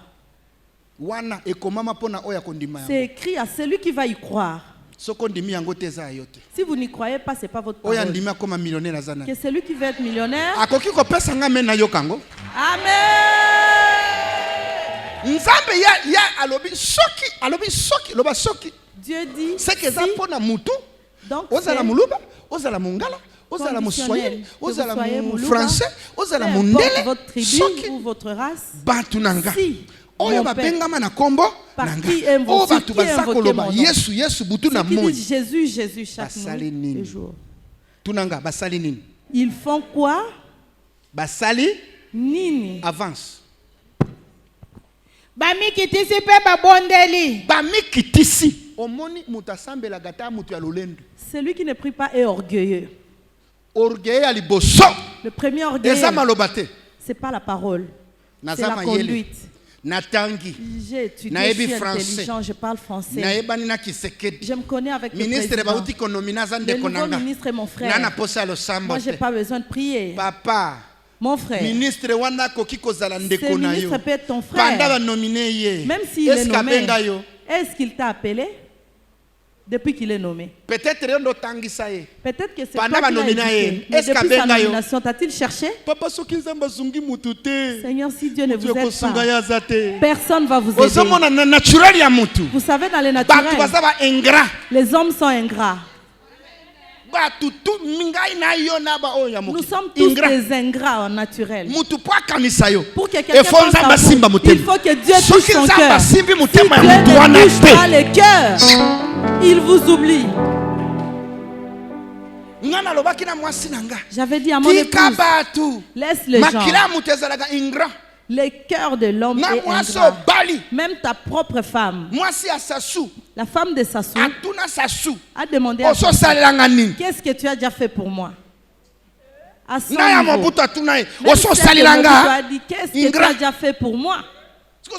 C'est écrit à celui qui va y croire. Si vous n'y croyez pas, ce n'est pas votre parole. Que celui qui veut être millionnaire. Amen. Dieu dit donc conditionnel. Français, votre tribu ou votre race. Si oyo babengama na kombo qui aime Jésus, Jésus chaque jour. Tunanga basali nini? Ils font quoi? Basali nini? Avance. Bamikitisi pe babondeli. Bamikitisi. Omoni mutasambela gata mutu ya lolendo. Celui qui ne prie pas est orgueilleux. Orgueilleux à liboso. Le premier orgueil, c'est pas la parole, c'est la conduite. J'ai étudié, je suis intelligent, je parle français. Je me connais avec le président. Le nouveau ministre est mon frère. Moi, je n'ai pas besoin de prier. Papa, Mon frère, ministre ce ministre peut être ton frère. Même s'il est nommé, est-ce qu'il t'a appelé depuis qu'il est nommé? Peut-être que c'est toi qui l'as éduqué. Mais depuis sa nomination, t'as-il cherché? Seigneur, si Dieu ne vous aide pas, personne ne va vous aider. Vous savez, dans les naturels, les hommes sont ingrats. Nous sommes tous des ingrats en naturel. Pour que quelqu'un pense à vous, il faut que Dieu touche son cœur. Si Dieu ne touche pas le cœur, il vous oublie. J'avais dit à mon épouse, laisse les gens. Le cœur de l'homme est ingrat. Même ta propre femme, la femme de Sassou, a demandé à Sassou, qu'est-ce que tu as déjà fait pour moi? À son niveau. Même celle de Mobutu a dit, qu'est-ce que tu as déjà fait pour moi? Si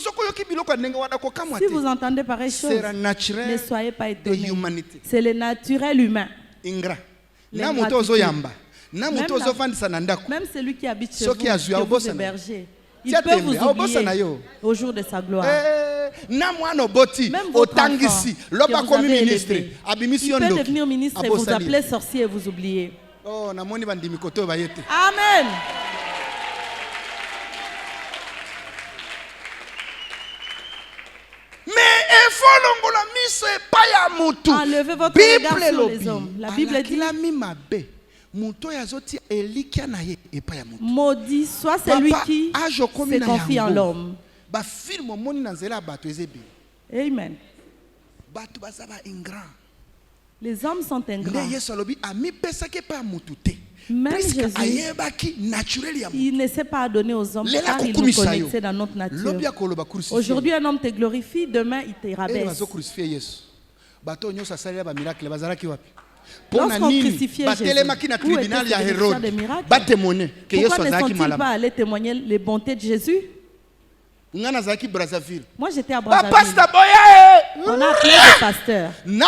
vous entendez pareille chose, ne soyez pas étonnés. C'est le naturel humain. Même celui qui habite chez vous, que vous hébergez, il peut vous oublier au jour de sa gloire. Même votre enfant, que vous avez élevé, il peut devenir ministre et vous appeler sorcier et vous oublier. Amen. Enlevez votre regard sur les hommes. La Bible dit, maudit soit celui qui se confie en l'homme. Amen. Les hommes sont ingrats. Même Jésus, il ne s'est pas donné aux hommes car il nous connaissait dans notre nature. Aujourd'hui, un homme te glorifie, demain, il te rabaisse. Lorsqu'on crucifiait Jésus, où étaient des miracles? Pourquoi ne sont-ils pas allés témoigner les bontés de Jésus? Moi j'étais à Brazzaville. On a appelé des pasteurs. Même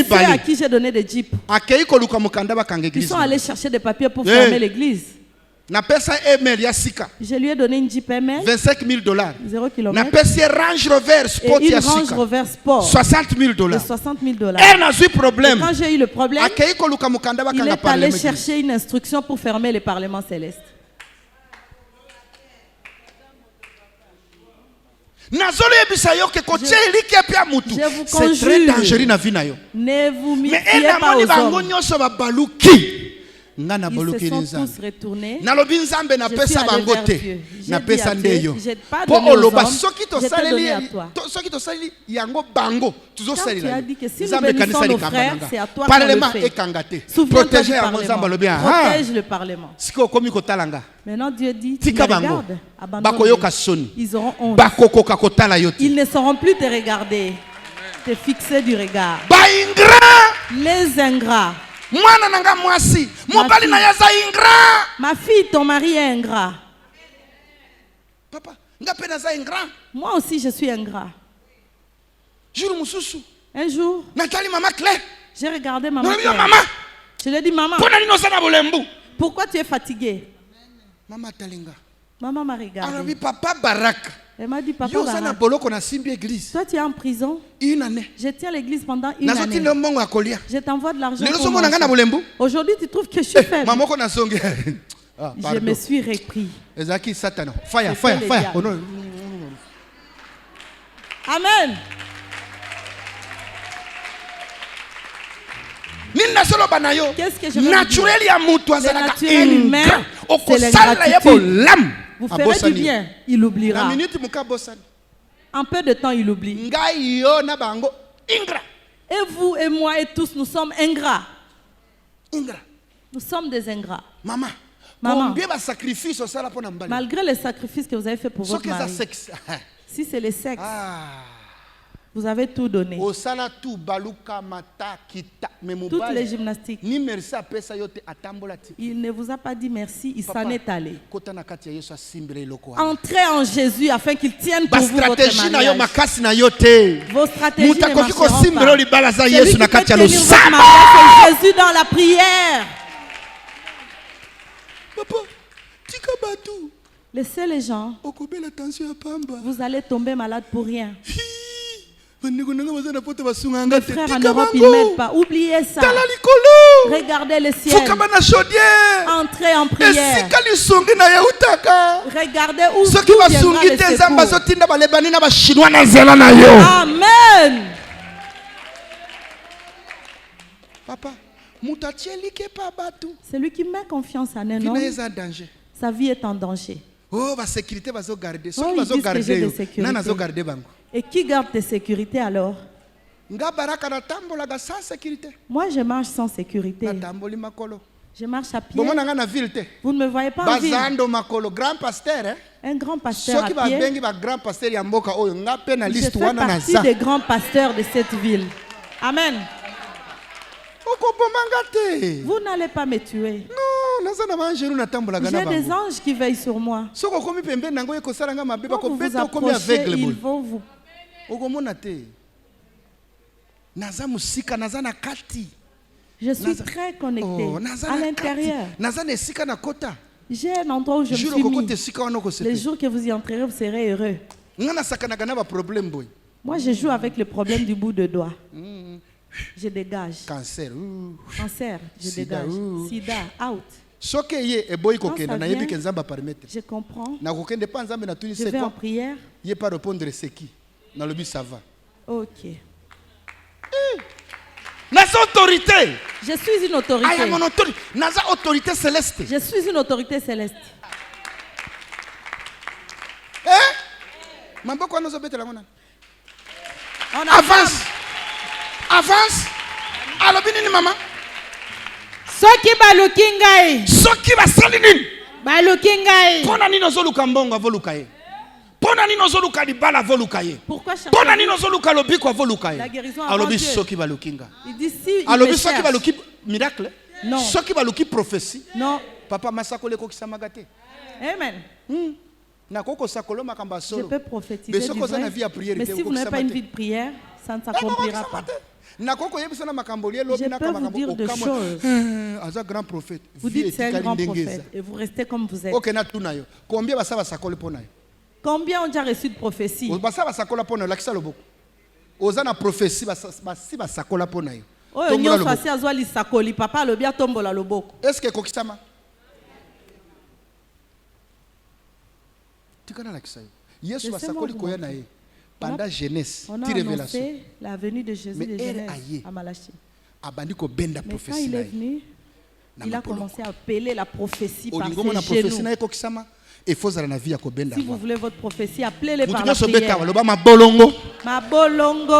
ceux à qui j'ai donné des jeeps, ils sont allés chercher des papiers pour fermer l'église. Je lui ai donné une Jeep ML, $25,000, 0 km. Et une Range Rover Sport, $60,000. Et quand j'ai eu le problème, il est allé chercher une instruction pour fermer les parlements célestes. Je vous conjure, ne vous méfiez pas aux hommes. Ils se sont tous retournés. Je suis allé vers Dieu. J'ai dit à Dieu, je n'ai pas donné aux hommes, je t'ai donné à toi. Quand tu as dit que si nous bénissons nos frères, c'est à toi qu'on le fait. Souviens-toi du Parlement. Protège le Parlement. Maintenant Dieu dit, tu me regardes, abandonne-les. Ils auront honte. Ils ne sauront plus te regarder, te fixer du regard. Les ingrats. Ma fille, ton mari est ingrat. Papa, moi aussi je suis ingrat. Un jour, j'ai regardé maman Claire. Je lui ai dit, maman, pourquoi tu es fatiguée? Maman m'a regardé. Elle m'a dit, papa Barak, toi tu es en prison. Je tiens l'église pendant une année. Je t'envoie de l'argent pour manger. Aujourd'hui tu trouves que je suis faible. Je me suis repris. Fire. Amen. Qu'est-ce que je veux dire? Le naturel humain, c'est l'ingratitude. Vous ferez du bien, il oubliera. En peu de temps, il oublie. Et vous et moi et tous, nous sommes ingrats. Nous sommes des ingrats. Maman, malgré les sacrifices que vous avez fait pour votre mari, si c'est le sexe, vous avez tout donné. Toutes les gymnastiques. Il ne vous a pas dit merci, il s'en est allé. Entrez en Jésus afin qu'il tienne pour vous votre mariage. Vos stratégies ne marcheront pas. Celui qui peut tenir votre mariage, c'est Jésus dans la prière. Papa, tika batu. Laissez les gens. Vous allez tomber malade pour rien. Mes frères en Europe, ils ne m'aident pas. Oubliez ça. Regardez le ciel. Entrez en prière. Regardez où viendra le secours. Amen. Papa, celui qui met confiance en un homme, sa vie est en danger. Oh, la sécurité va se garder. Oh, ils disent que j'ai de sécurité. Et qui garde tes sécurités alors? Moi, je marche sans sécurité. Je marche à pied. Vous ne me voyez pas en ville. Un grand pasteur à pied. Je fais partie des grands pasteurs de cette ville. Amen. Vous n'allez pas me tuer. J'ai des anges qui veillent sur moi. Quand vous vous approchez, ils vont vous... Je suis très connecté à l'intérieur. J'ai un endroit où je me suis mis. Les jours que vous y entrerez, vous serez heureux. Moi, je joue avec le problème du bout de doigt. Je dégage. Cancer, je dégage. Sida, out. Je comprends. Je vais en prière. Il pas répondre ce qui. Dans le but, ça va. Ok. La autorité. Je suis une autorité. Ah, mon autorité. Autorité céleste. Je suis une autorité céleste. Avance. Avance. Alors, bien, maman. Soki baluki ngai. Soki basali nini? Baluki ngai. Pona nini ozoluka mbongo avoluka ye? Pona nini ozoluka libala avoluka ye? Pourquoi chercher? Pona nini ozoluka lobiko avoluka ye? La guérison alobi soki baluki nga. Il dit si alobi soki baluki miracle? Non. Soki baluki prophétie? Non. Papa masakole ko kisamaga te. Amen. Je peux prophétiser du vrai. Mais si vous n'avez pas une vie de prière, ça ne s'accomplira pas. Je peux vous dire des choses. Vous dites c'est un grand prophète et vous restez comme vous êtes. Combien ont déjà reçu de prophétie? Est-ce que on a annoncé la venue de Jésus de Genèse à Malachie. Mais quand il est venu, il a commencé à appeler la prophétie par ses genoux. Si vous voulez votre prophétie, appelez-les par la prière. Ma bolongo.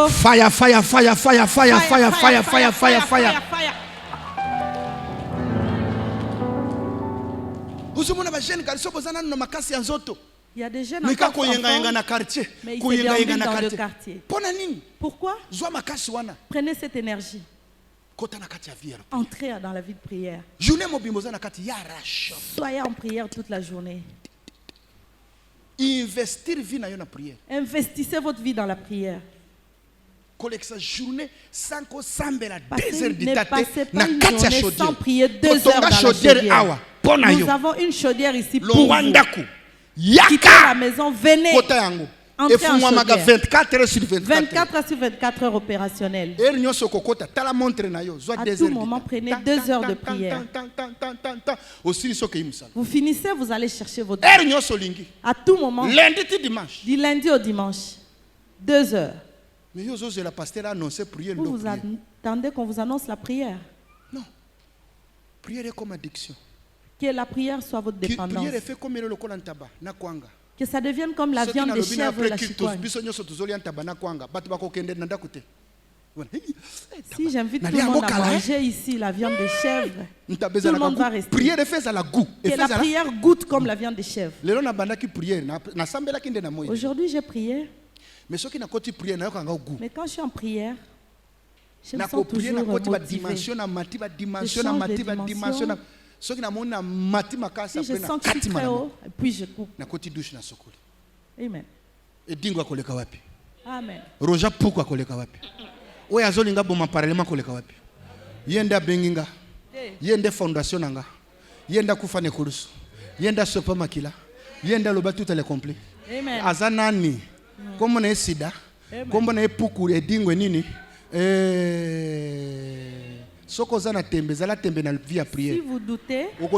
Fire, fire, fire, fire, fire, fire, fire, fire, fire, fire. Il y a des jeunes enfants, mais ils se déambulent dans le quartier. Pourquoi? Prenez cette énergie. Entrez dans la vie de prière. Soyez en prière toute la journée. Investissez votre vie dans la prière. Ne passez pas une journée sans prier 2 heures dans la chaudière. Nous avons une chaudière ici pour vous. Quittez la maison, venez. Entrez en chaudière. 24 heures sur 24 heures opérationnelles. À tout moment, prenez 2 heures de prière. Vous finissez, vous allez chercher votre vie. À tout moment, du lundi au dimanche, 2 heures. Vous attendez qu'on vous annonce la prière. Non. Prière est comme addiction. Que la prière soit votre dépendance. Que ça devienne comme la viande de chèvre et la chicoine. Si j'invite tout le monde à manger ici la viande de chèvre, tout le monde va rester. Que la prière goûte comme la viande de chèvre. Aujourd'hui j'ai prié. Mais quand je suis en prière, je me sens toujours motivée. Je change de dimension. Si je sens que je suis très haut, puis je coupe. Amen. Amen. Roja pourquoi koleka wapi? Oya azolinga boma parlement koleka wapi? Yende benginga. Yende fondation nanga. Yenda kufane kurusu. Yenda sopa makila. Yenda loba tout est complet. Amen. Azanani. Comme on est sida. Comme on est puku edingwe nini. Soko zana tembe zala tembe na vie à prière. Si vous doutez, vous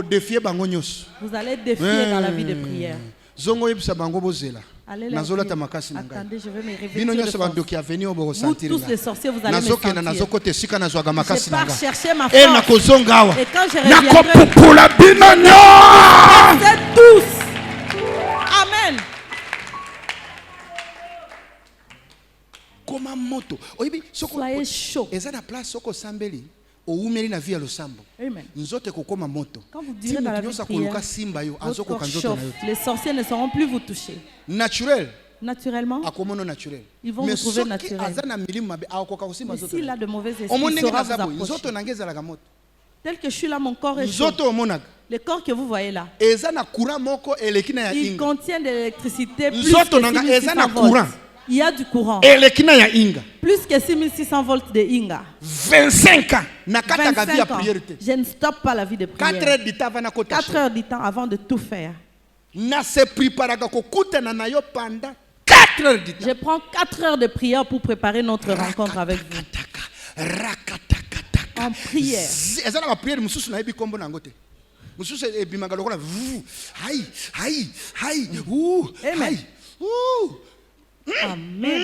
allez défier dans la vie de prière. Zongo yebisa bango bozela. Nazolata makasi na ngai. Attendez, je vais me réveiller. Vous tous les sorciers, vous allez me sentir. Je pars chercher ma force. Et quand je reviendrai, vous tous. Amen. Comme moto. Soyez chaud. Ezana place soko sambeli. Amen. Quand vous direz dans la vie de prière, votre corps chauffe. Les sorciers ne sauront plus vous toucher. Naturellement, ils vont vous trouver naturel. Mais s'il a de mauvais esprits, il saura vous approcher. Tel que je suis là, mon corps est chaud. Le corps que vous voyez là, il contient de l'électricité plus que 6600 volts. Il y a du courant. Plus que 6600 volts de Inga. 25 ans. 25 ans. Je ne stoppe pas la vie de prière. 4 heures du temps avant de tout faire. Je prends 4 heures de prière pour préparer notre rencontre avec vous. En prière. Amen. Amen.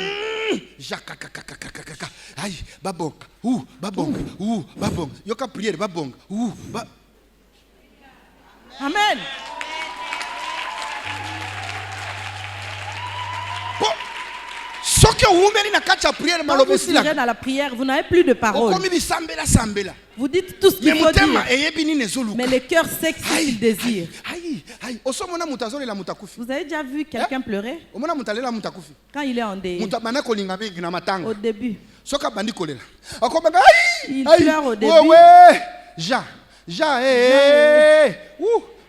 Aïe, babong. Babong. Babong. Yoka prière babong. Amen. Quand vous serez dans la prière, vous n'avez plus de parole. Vous dites tout ce qu'il faut dire. Mais le cœur sait ce qu'il désire. Vous avez déjà vu quelqu'un pleurer? Quand il est en deuil. Au début. Il pleure au début.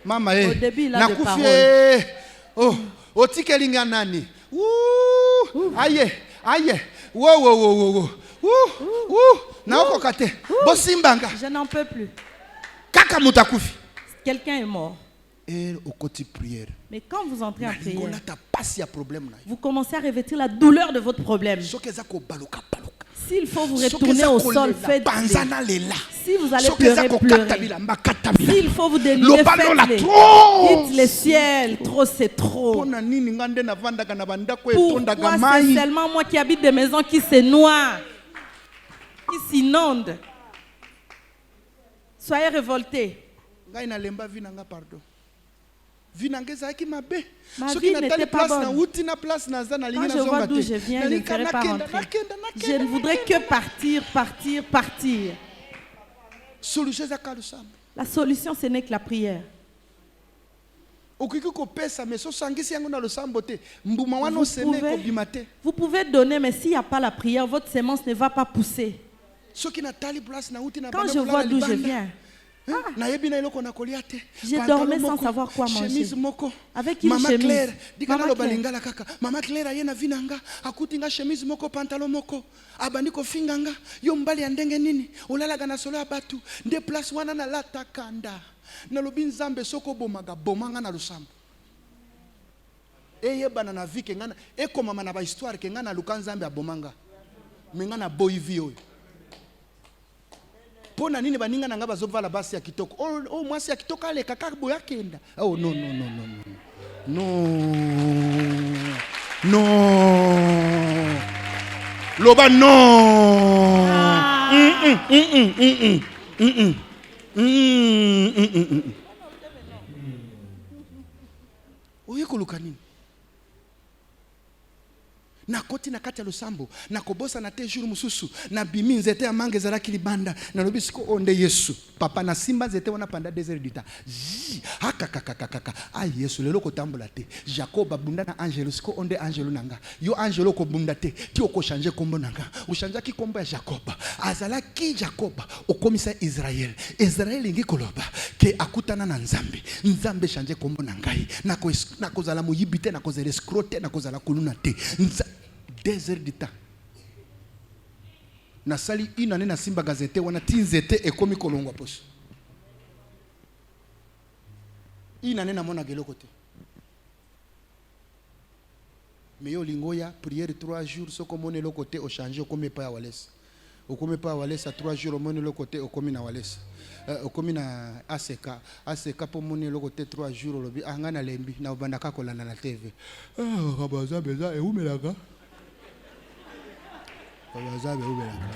Au début, il a des paroles. Aïe. Je n'en peux plus. Quelqu'un est mort. Mais quand vous entrez en prière, vous commencez à revêtir la douleur de votre problème. S'il faut vous retourner au sol, faites-le. Si vous allez pleurer, pleurez. S'il faut vous délivrer, faites-le. Dites le ciel, trop c'est trop. Pourquoi c'est seulement moi qui habite des maisons qui se noient, qui s'inondent? Soyez révoltés. Ma vie n'était pas bonne. Quand je vois d'où je viens, je ne serai pas rentrer. Je ne voudrais que partir. La solution, ce n'est que la prière. Vous pouvez donner, mais s'il n'y a pas la prière, votre sémence ne va pas pousser. Quand je vois d'où je viens, je dormais sans savoir quoi manger. Avec une chemise. Maman Claire a na vinanga akutinga chemise moko pantalon moko abandi ko finganga yo mbali andenge nini olalaga na solo abatu nde place wana na lata kanda na lobi nzambe soko bomanga na lusambo eyebana na vie kengana ekomama na ba histoire kengana luka nzambe abomanga mengana boy vie pona nini baninga nanga bazovala basi ya kitoko oh mwasi ya kitoko ale kaka boya kenda oh no loba no oye koluka nini na koti na kati ya lusambo na kobosa na te jour mususu na bimi nzete ya mange zalaki libanda na lobi siko onde Yesu papa na simba nzete wana panda 2 heures du temps kaka ay Yesu lelo kotambola te Jacob abunda na angelo siko onde angelo nanga yo angelo ko bunda te ti oko changer kombo nanga o changer ki kombo ya Jacob azala ki Jacob okomisa Israël ngi koloba ke akutana na nzambe changer kombo nangai na kozala muyibite na kozala escrote na kozala kuluna te 2 heures du temps. Na sali une année na simba gazete wana tinzete ekomi kolongwa poso. inane na mona gelo côté. Mais yo lingoya prière 3 jours soko mone le côté au changer comme pas à Walesa. Au comme pas à Walesa 3 jours mone le côté au comme na Walesa. Au comme na ACK pour mone le côté 3 jours lobi angana lembi na bandaka kolana na TV. Ah kabaza beza e umelaka. Kabaza be umelaka.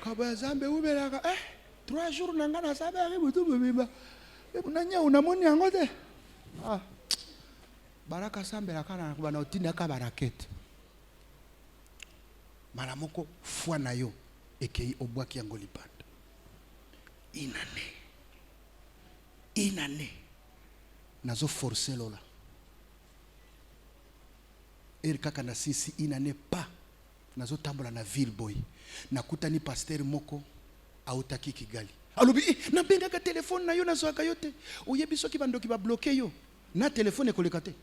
Kabazambe ubelaka 3 jours nangana sabe ari butu bibba unanya unamoni yangote baraka sambela kana bana utinda ka barakete mara moko fwa na yo ekei obwaki yango libanda inane nazo forcer lola kaka na sisi inane pa nazo tambola na ville boy nakutani pasteur moko autaki Kigali alobi na benga ka telefone na yo na zoaka yote oyebi soki bandoki ba bloquer yo na telefone ekoleka te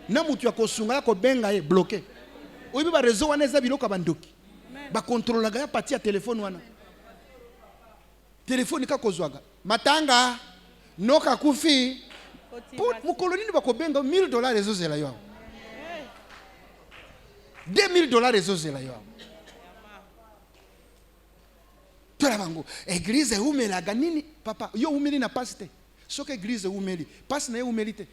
na mutu ya kosunga ko benga ye bloquer oyebi ba réseau wana eza biloko bandoki ba contrôler ga parti ya telefone wana telefone ka kozwaga matanga noka kufi pour mukoloni ba ko benga $1000 ezozela yo $2000 ezozela yo tola bango église umelaga nini papa yo umeli na paste soka église umeli passe na yo umeli te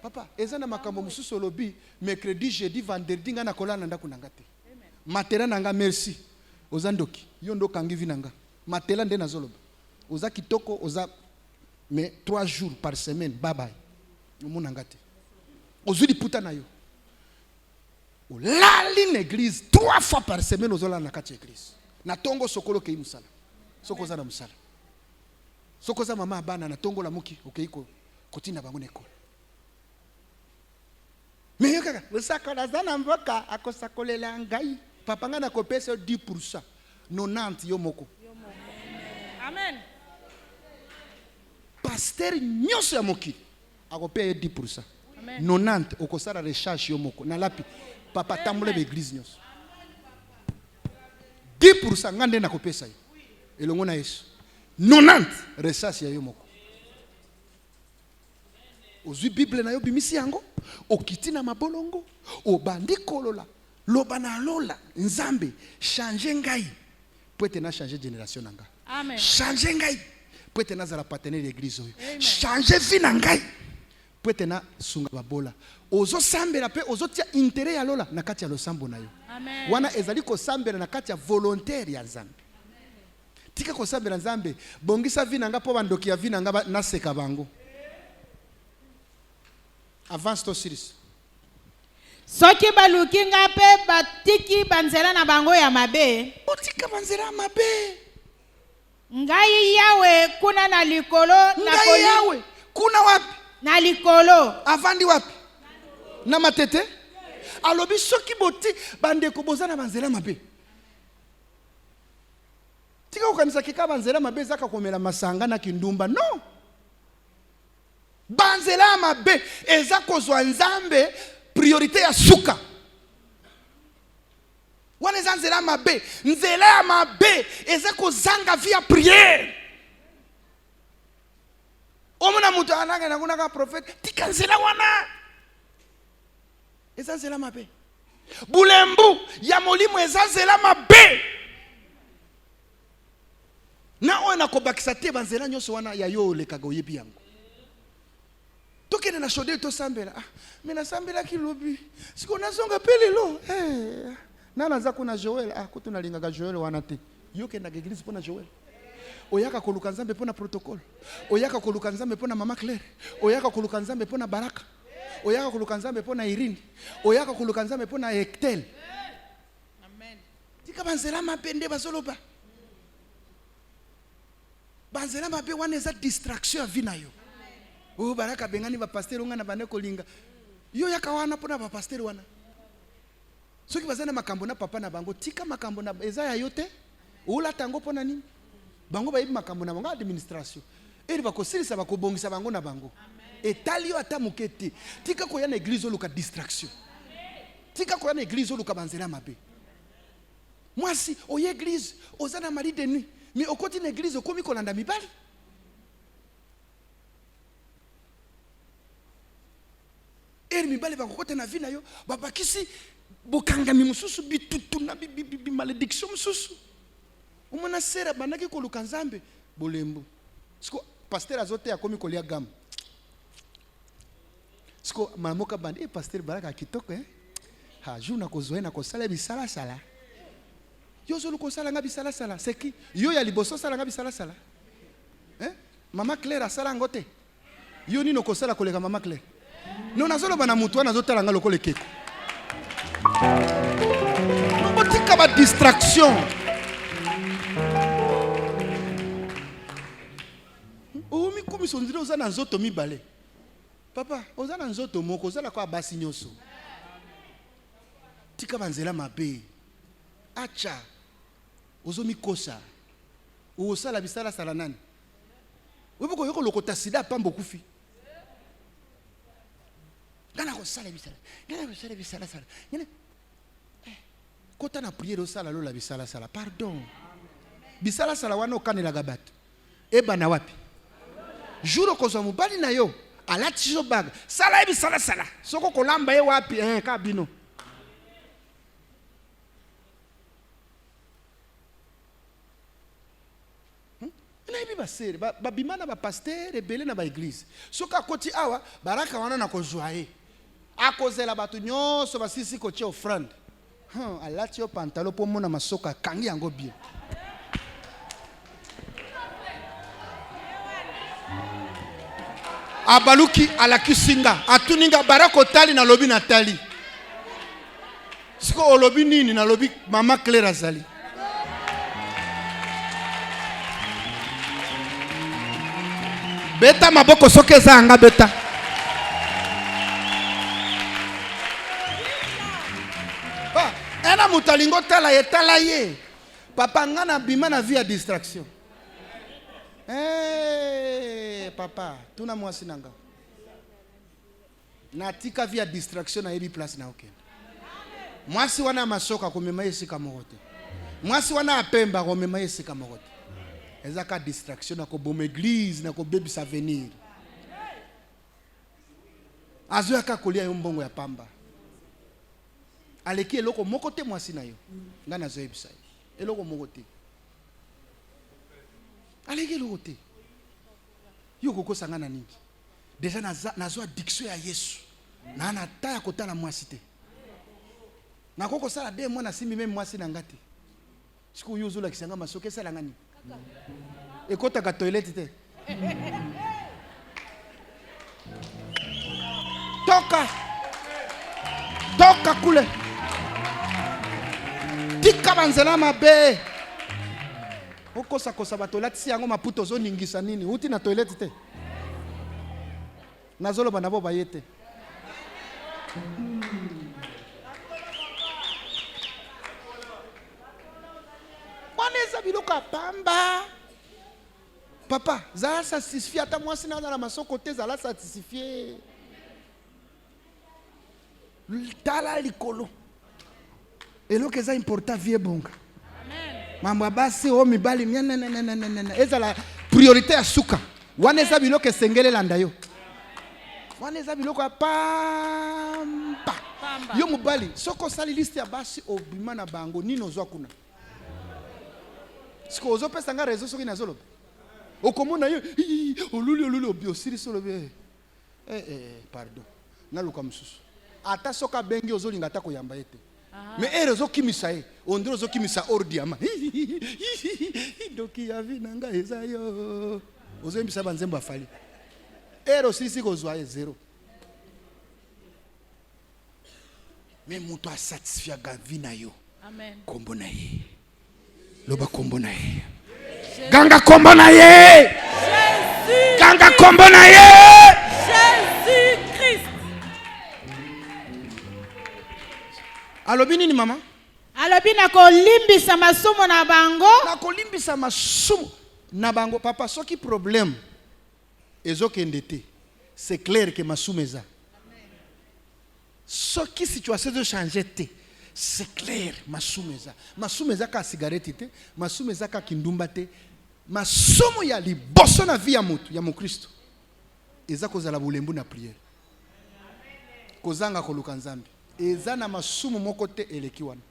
papa ezana makambo mususu lobi mercredi jeudi vendredi ngana kolana ndako nanga te matela nanga merci ozandoki yo ndo kangi vinanga matela nde nazoloba oza kitoko oza mais 3 jours par semaine bye bye omunanga te ozuli puta na yo olali na église 3 fois par semaine ozola na kati église na tongo sokolo kei musala soko za na musala soko za mama bana na tongo la muki okeiko kotina bango na école mais kaka osaka za na mboka akosakolela ngai papa nga na kopesa 10% 90 yo moko amen pasteur nyoso ya moki akopea 10% 90 okosala recherche yo moko na lapi papa tambola be église nyoso 10% ngande na kopesa yo elongo na Yesu 90 recherche ya yo moko ozwi bible na yo bimisi yango okiti na mabolongo obandi kolola loba na lola nzambe changer ngai peut na changer génération nanga amen changer ngai peut na za la partenaire l'église oyo changer vie na ngai peut na sunga babola ozo sambela pe ozo tia intérêt ya lola na kati ya losambo na yo amen wana ezali ko sambela na kati ya volontaire ya nzambe tika ko sambela nzambe bongisa vie nanga po bandoki ya vie nanga na seka bango avance to series soki baluki nga pe batiki banzela na bango ya mabe otika banzela mabe ngai yawe kuna na likolo na ngai yawe kuna wapi na likolo avandi wapi na matete alobi soki boti bandeko bozana banzela mabe tika ukanisa kika banzela mabe zaka komela masanga na kindumba no banzela mabe eza kozwa nzambe priorité ya suka wana eza nzela mabe nzela ya mabe eza kozanga via prière omona mutu ananga na kuna ka prophète tika nzela wana eza nzela mabe bulembu ya molimo eza nzela mabe na oyo nakobakisa te banzela nyonso wana ya yo olekaga oyebi yango tokende na shode to sambela me nasambelaki lobi siko nazonga pe lelo na naza kuna Joel kutu nalingaka Joel wana te yo kendaka église mpona Joel oyaka koluka nzambe mpona protocole oyaka koluka nzambe mpona mama Claire oyaka koluka nzambe mpona Baraka oyaka koluka nzambe mpona Irene oyaka koluka nzambe mpona Hectel amen tika banzela mabe nde bazoloba banzela mabe wana eza distraction ya vie na yo Baraka bengani ba pasteur nga na bane kolinga yo yaka wana pona ba pasteur wana soki bazana makambo na papa na bango tika makambo na eza ya yote ola tango pona nini bango ba yibi makambo na bango administration eri ba kosilisa ba kobongisa bango na bango etali yo ata mukete tika ko ya na église oluka distraction tika ko ya na église oluka banzela mabe Moi si au église, aux ana mari de nuit, mais au côté de l'église, au komi kolanda mibali. Et mibali ba kote na vie na yo, baba kisi bokanga mi mususu bitutu na bi malédiction mususu. Umona sera banaki koluka nzambe bolembo. Siko pasteur azote akomi kolia gamme. Siko mamoka bandi pasteur baraka kitoko ha juna kozoe na kosala bisala sala. Yo zolu kosala nga bisala sala. C'est qui? Yo ya liboso sala nga bisala sala. Mama Claire asala ngote. Yo nino kosala kolega mama Claire. Non nazolo bana mutu wana zotala nga lokole keko. Botika ba distraction. O mi komi sondire oza na nzoto mibale. Papa, oza na nzoto moko ozala kwa basi nyoso. Tika banzela mabe. Acha. Ozo mikosa. Osala bisala sala nani? Weboko yoko lokota sida pambo kufi. Gana ko sala bisala. Gana ko sala bisala sala. Ngene. Kota na prière osala lo la bisala sala. Pardon. Bisala sala wana okanela gabato. Eba na wapi? Juro ko zo mubali na yo. Alati zo bag. Sala bisala sala. Soko kolamba ye wapi ka bino. Babimana ba pasteur ebele na ba église soka koti awa baraka wana na kozwaye akozela batu nyonso basisi ko tie offrande alati yo pantalon po mona masoka kangi yango bien abaluki alakisinga atuninga baraka otali na lobi na tali siko olobi nini na lobi mama Claire azali beta maboko soke zanga beta ena mutalingo tala ye papa ngana bima na vie ya distraction papa tuna mwasi nanga natika vie ya distraction na yebi place na okende mwasi wana masoka komema yesika mokote mwasi wana apemba komema yesika mokote ezaka distraction na ko bom église na ko baby sa venir azo aka kolia yo mbongo ya pamba aleki eloko moko te mwasi na yo ngana zo ebisa eloko moko te aleki eloko te yo koko sangana nini déjà nazo addiction ya Yesu na na taya kotala mwasi te na koko sala de mwana simi même mwasi na ngati siku yuzu la kisanga masoke sala ngani ekota ka toilette te toka kule tika banzela mabe okosa kosa ba toilette si yango maputo zo ningisa nini uti na toilette te nazolo bana bo bayete waneza biloka pamba papa za satisfait ata mwasi na na masoko te za la satisfait tala likolo eloko eza important vie bonga amen mambo basi o mibali eza la priorité ya suka wana eza biloko esengele landa yo wana eza biloko pamba yo mobali soko sali liste ya basi obima na bango nino zwa kuna siko ozo pesa nga rezo soki na zolo okomona yo oluli obiosiri solo be pardon naluka mususu ata soka bengi ozolinga ata koyamba ete mais erezo kimisa ye ondiro zo kimisa ordiama doki ya vina nga eza yo ozo mbisa banzembo afali ero sisi kozwa ye zero mais muto a satisfia ga vina yo amen kombo na ye loba kombo na ye ganga kombo na ye Jésus ganga kombo na ye Jésus Christ alobi nini mama alobi na kolimbisa masumu na bango na kolimbisa masumu na bango papa soki problème ezokende te c'est clair que masumu eza soki situation ezo changer te c'est clair. Masumu eza ka cigarette te, masumu eza ka kindumba te. Masumu ya liboso na vie ya mutu ya Mokristo. Eza kozala bulembu na prière. Kozanga koluka Nzambe. Eza na masumu moko te eleki wana.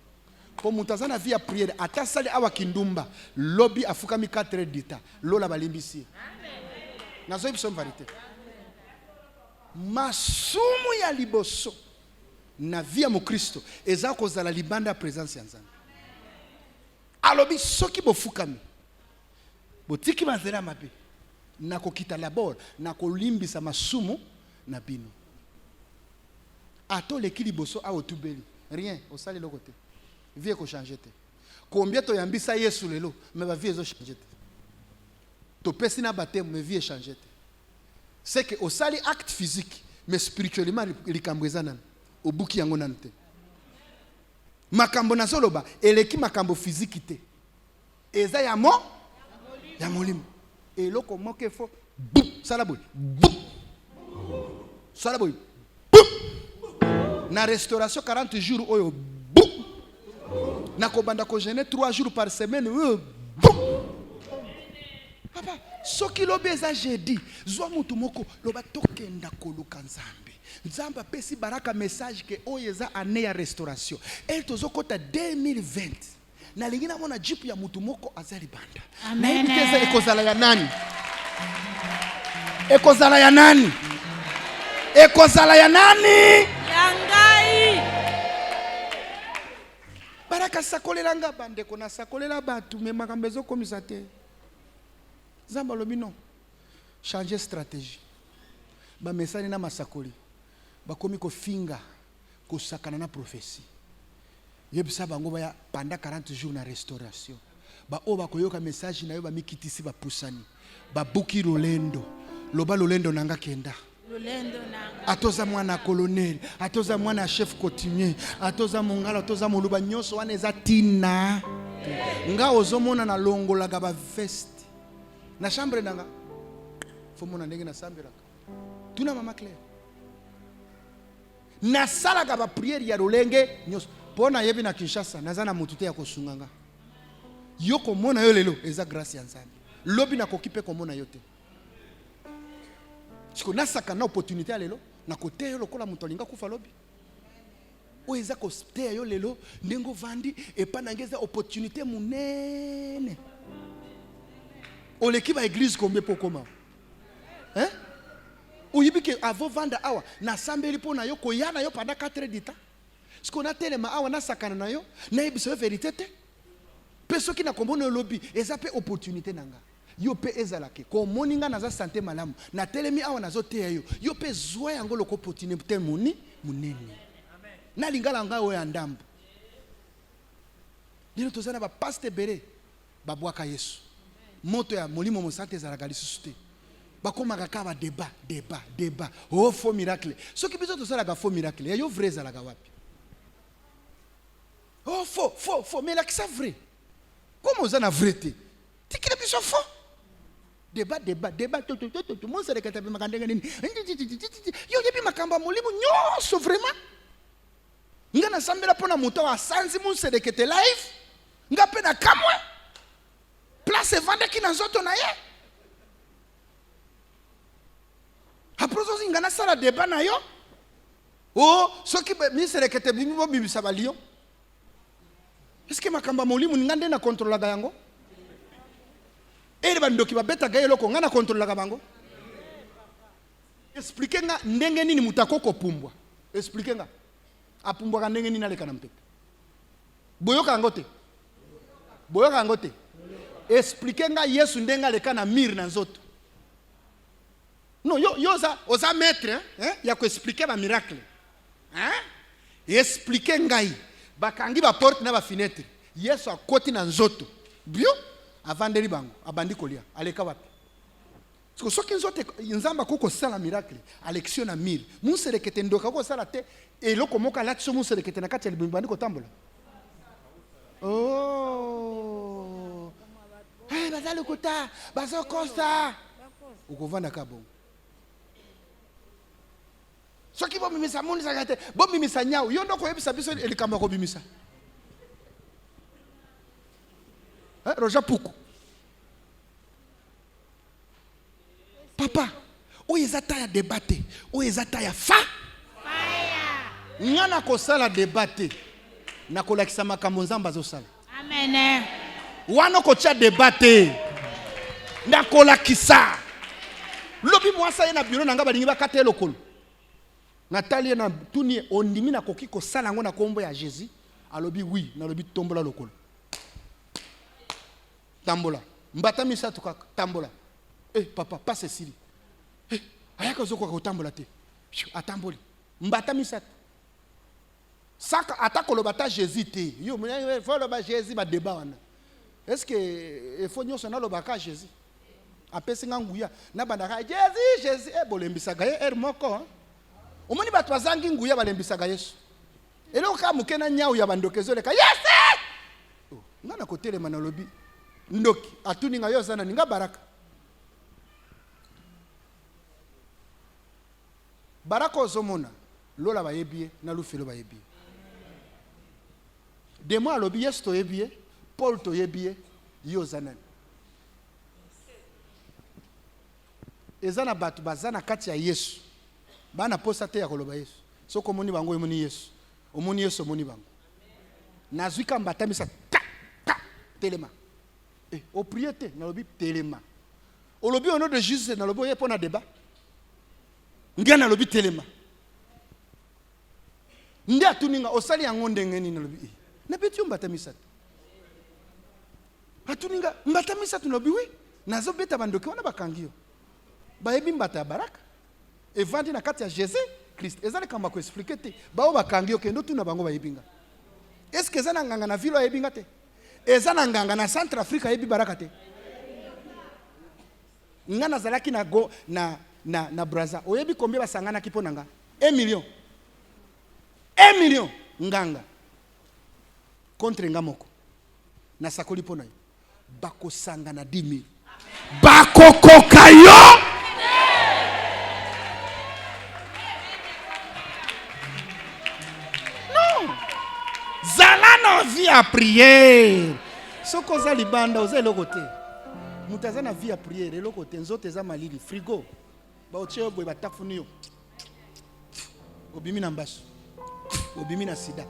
Po mutaza na vie ya prière ata sali awa kindumba, lobi afukami 4 heures d'etat, lola balimbisi. Amen. Nazo biso vérité. Masumu ya liboso na vie ya Mokristo eza kozala libanda ya présence ya Nzambe. Alobi soki bofukami botiki mazela mabe na kokita labor na kolimbisa masumu na bino. Ato leki liboso a otubeli rien osali lokote. Vie ko changer te. Combien to yambisa Yesu lelo mais ba vie ezo changer te. To pesi na baptême mais vie changer te. C'est que osali acte physique mais spirituellement likambo ezana obuki yango nante. Makambo na soloba eleki makambo physique te. Eza ya molimo. Eloko moke fo salaboy. Salaboy. Na restauration 40 jours oyo na kobanda ko jeûner 3 jours par semaine. Papa, soki lobe eza jeudi, zwa mutu moko loba tokenda koluka Nzambe. Nzambe pesi baraka message ke oyo eza année ya restauration. Et tozokota 2020. Na lingina mona jipu ya mutu moko azali banda. Amen. Na eza ekozala ya nani? Ekozala ya nani? Ekozala ya nani? Yangai. Baraka sakolelanga bande kona sakolela batu me makambo ezokomisa te. Zamba lobi non. Changer stratégie. Ba mesani na masakoli. Ba komi ko finga ko sakana na prophétie. Yebisa bango baya pendant 40 jours na restauration. Ba oba koyoka message na yo ba mikitisi ba pusani. Ba buki rolendo. Loba lolendo nanga kenda. Lolendo nanga. Atoza mwana colonel, atoza mwana chef coutumier, atoza mongala, atoza moluba nyoso wana eza tina. Nga ozomona na longola ga ba veste. Na chambre nanga. Faut mona ndenge na sambira. Tuna mama Claire. Na sala ga ba prière ya rolenge nyoso. Pona yebi na Kinshasa, naza na mutute ya kosunganga. Yoko mona yo lelo eza grâce ya Nzambe. Lobi na kokipe komona yote. Siko nasaka na opportunité ya lelo na kote yo lokola muto alinga kufa lobi. O eza ko ste yo lelo ndengo vandi epa nangeza opportunité munene. Oleki ba église combien pour comment? Hein? Oyibike avo vanda awa na sambeli po na yo koyana yo pendant 4 heures d'etat. Siko na telema awa na sakana na yo na yebiso vérité te. Peso ki na kombono lobby eza pe opportunité nanga. Yo pe ezalake ko moninga naza santé malamu na telemi awa nazo te yo pe zwa yango loko opportunité munene amen na lingala nga oya ndambo dilo tozana ba pasteur bere ba bwaka Yesu moto ya molimo mosante ezalaka lisusu te bakomaka ka ba débat oh faux miracle soki biso tozala ka faux miracle yo vrai ezalaka wapi oh faux mais la que ça vrai comment ozana vrai te tikile biso faux débat tout monde sera katabe makandenge nini yo yebi makamba molimo nyoso vraiment nga na sambela pona moto wa sanzi mun se dekete live nga pe na kamwe place vande ki na nzoto na ye aprozo zinga na sala débat na yo oh soki mi se dekete bimi bo bibisa ba lion est-ce que makamba molimo ngande na contrôler ga yango ere bandoki babeta ga eloko ngana contrôler ga bango expliquer nga ndenge nini mutako kopumbwa expliquer nga apumbwa ka ndenge nini aleka na mpepe boyoka ngote expliquer nga Yesu ndenge aleka na mir na nzoto non yo oza maître hein ya ko expliquer ba miracle hein expliquer ngai bakangi ba porte na ba fenêtre Yesu akoti na nzoto bio avandeli bango abandi kolia aleka wapi siko soki nzote nzamba koko sala miracle alexio na mir muserekete ndoka ko sala te eloko moka latso muserekete na kati ya libandi ko tambola oh hey bazali kota bazo costa ukovanda ka bongo Ce qui va bimisa moni sagate, bon bimisa nyao, yo ndoko yebisa biso elikamba ko bimisa. Roja Puku. Papa, o ezata ya debate, o ezata ya fa. Ngana ko sala debate. Na ko lakisa makambo nzamba zo sala. Amen. Wana ko tia debate. Na ko lakisa. Lobi mwasa na bureau nanga balingi bakate lokolo. Nathalie na tuni ondimi na koki ko sala ngo na kombo ya Jésus. Alobi oui, na lobi tombola lokolo. Tambola. Mbata misa tukaka tambola. Papa, pas ceci. Ayaka zoko ko tambola te. Atamboli. Mbata misa. Saka atako lo bata Jésus te. Yo faut lo ba Jésus ba débat wana. Est-ce que il faut nyoso na lo baka Jésus? Apesi nguya na bandaka Jésus bolembisaka ye moko. Omoni bato bazangi nguya balembisaka Yesu. Eloko ka mukena nyau ya bandokezo leka. Yes! Ngana kotelema na lobi. Ndoki atuninga yo sana ninga baraka. Baraka ozomona lola bayebie na lufelo bayebie. Demo alobi Yesu to yebie, Paul to yebie, yo zanani. Ezana batu bazana kati ya Yesu. Bana posa te ya koloba Yesu. Soko moni bango emoni Yesu. Omoni Yesu omoni bango. Nazwika mbatamisa ta telema. Au priété, na lobi telema. Au lobi au nom de Jésus, na lobi oye pona débat. Ngia na lobi telema. Ndia tuninga osali yango ndengeni na lobi. Na beti mbatamisa. Atuninga mbatamisa tu lobi oui. Nazo beta bandoki wana bakangio. Bayebi mbata ya baraka. Evandi na kati ya Jésus Christ. Ezali kamba ko expliquer te. Ba o bakangio kendo tu na bango bayebinga. Est-ce que ezana nganga na vilo ayebinga te? Ezana nganga na Centre Africa yebi baraka te. Ngana zalaki na go na Brazza. Oyebi combien basangana kipo nanga? 1 million. 1 million nganga. Contre ngamoko. Na sakoli pona yo. Bako sangana 10,000. Bako kokayo. Zalana vie à prière. Soko za libanda oza eloko te. Mutaza na vie à prière eloko te nzote za malili frigo. Ba otio boy batafuni yo. Obimi na mbasu. Obimi na sida.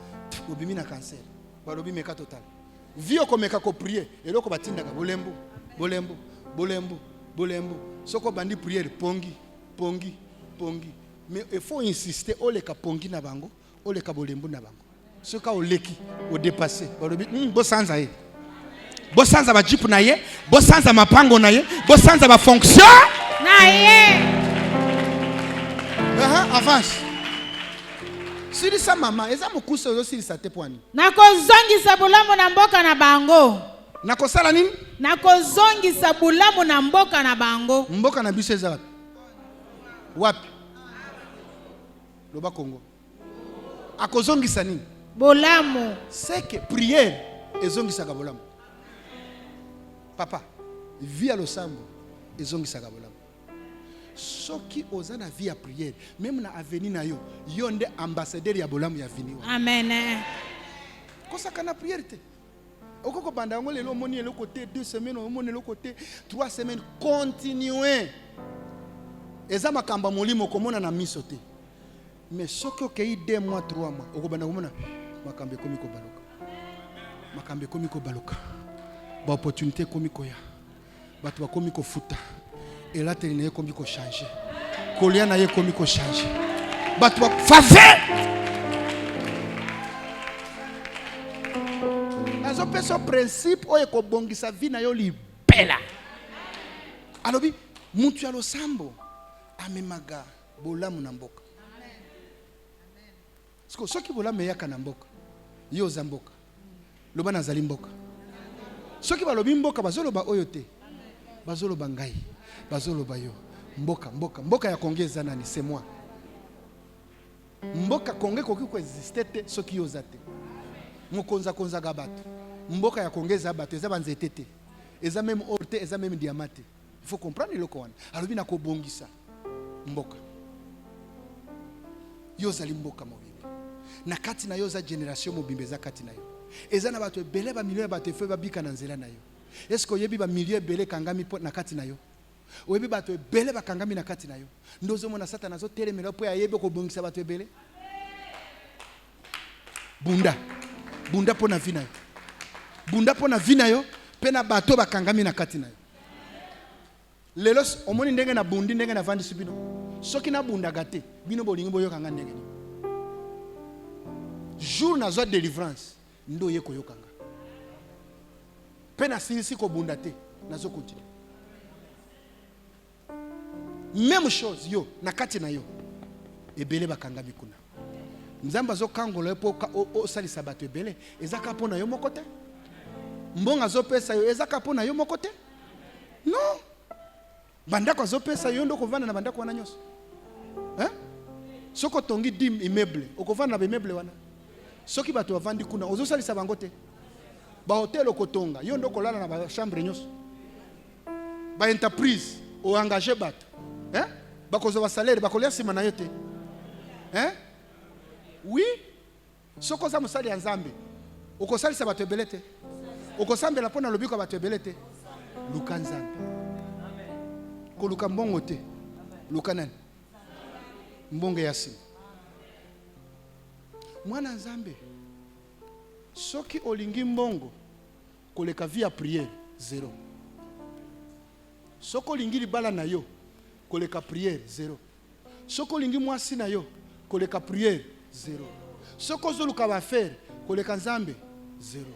Obimi na cancer. Ba lobi meka total. Vie okomeka ko prier eloko batindaka bolembo. Bolembo. Bolembo. Bolembo. Soko bandi prière pongi. Pongi. Pongi. Mais il faut insister oleka pongi na bango, oleka bolembo na bango. Ce cas au leki au dépassé bosanza ye bosanza ba jeep na ye bosanza mapango na ye bosanza ba fonction na ye avance sili sa mama eza mukusa yo sili sa te poani nakozongisa bulamu na mboka na bango nakosala nini nakozongisa bulamu na mboka na bango mboka na biso eza wapi loba Kongo akozongisa nini bolamu. C'est que prière ezongisaka bolamu. Papa, vie à losambo ezongisaka bolamu. Soki ozana vie à prière, même na avenir na yo, yonde ambassadeur ya bolamu ya vini. Amen. Kosaka na prière te. Okoko banda ngo lelo moni le côté 2 semaines, moni le côté 3 semaines, continuez. Eza makamba molimo komona na miso te. Mais soki okei 2 mois 3 mois, okobanda komona makambe komiko baluka. Makambe komiko baluka. Ba opportunité komiko ya. Batu ba komiko futa. Et là teli na ye komiko changer. Kolia na ye komiko changer. Batu ba faveur. Azo peso principe oye ko bongisa vie na yo libela. Alobi mutu ya losambo amemaga bolamu na mboka. Siko soki bolamu yaka na mboka. Yo za mboka. Loba na zali mboka. Soki balobi mboka bazoloba oyo te. Bazoloba ngai. Bazoloba yo. Mboka ya kongeza nani c'est moi. Mboka konge koki ko exister te soki yo zate. Mokonza gabato. Mboka ya kongeza bato eza banzete te. Eza même or te, eza même diamant te. Il faut comprendre le Coran. Alobi na ko bongisa mboka. Yo zali mboka mobimba. Na kati na yo za génération mobimba za kati na yo. Eza na bato ebele ba milieu bato fe babika na nzela na yo. Est-ce que yebi ba milieu ebele kangami na kati na yo? Oyebi bato ebele bakangami na kati na yo. Ndozo mona Satana zo telemela po ya yebe ko bongisa bato ebele. Bunda. Bunda pona vina yo. Bunda pona vina yo, pena bato bakangami na kati na yo. Lelo omoni ndenge na bundi ndenge na vandi subino. Soki na bunda gate, bino bolingi boyo kanga ndenge ni. Jour na zo délivrance, ndo ye koyokanga. Pena silisi ko bunda te, na zo continue. Même chose yo na kati na yo. Ebele bakangami kuna. Nzamba zo kangola po o salisa bato ebele, ezaka pona yo mokote. Mbonga zo pesa yo ezaka pona yo mokote? Non. Bandako zo pesa yo ndo kovanda na bandako wana nyoso. Hein? Soko tongi dim immeuble, okovanda na immeuble wana. Soki bato bavandi kuna, ozo salisa bango te. Ba hotel okotonga, yo ndo kolala na ba chambre nyoso. Ba entreprise o engager bato. Hein? Bakozo ba salaire, bakolia sima na yo te. Hein? Oui. Soko za musali ya Nzambe. Okosalisa bato ebele te. Okosambela pona lobiko bato ebele te. Luka Nzambe. Koluka mbongo te. Luka nani? Mbongo ya sima. Mwana Nzambe. Soki olingi mbongo koleka via prière zéro. Soko olingi libala na yo koleka prière zéro. Soko olingi mwasi na yo koleka prière zéro. Soko zoluka ba faire koleka Nzambe zéro.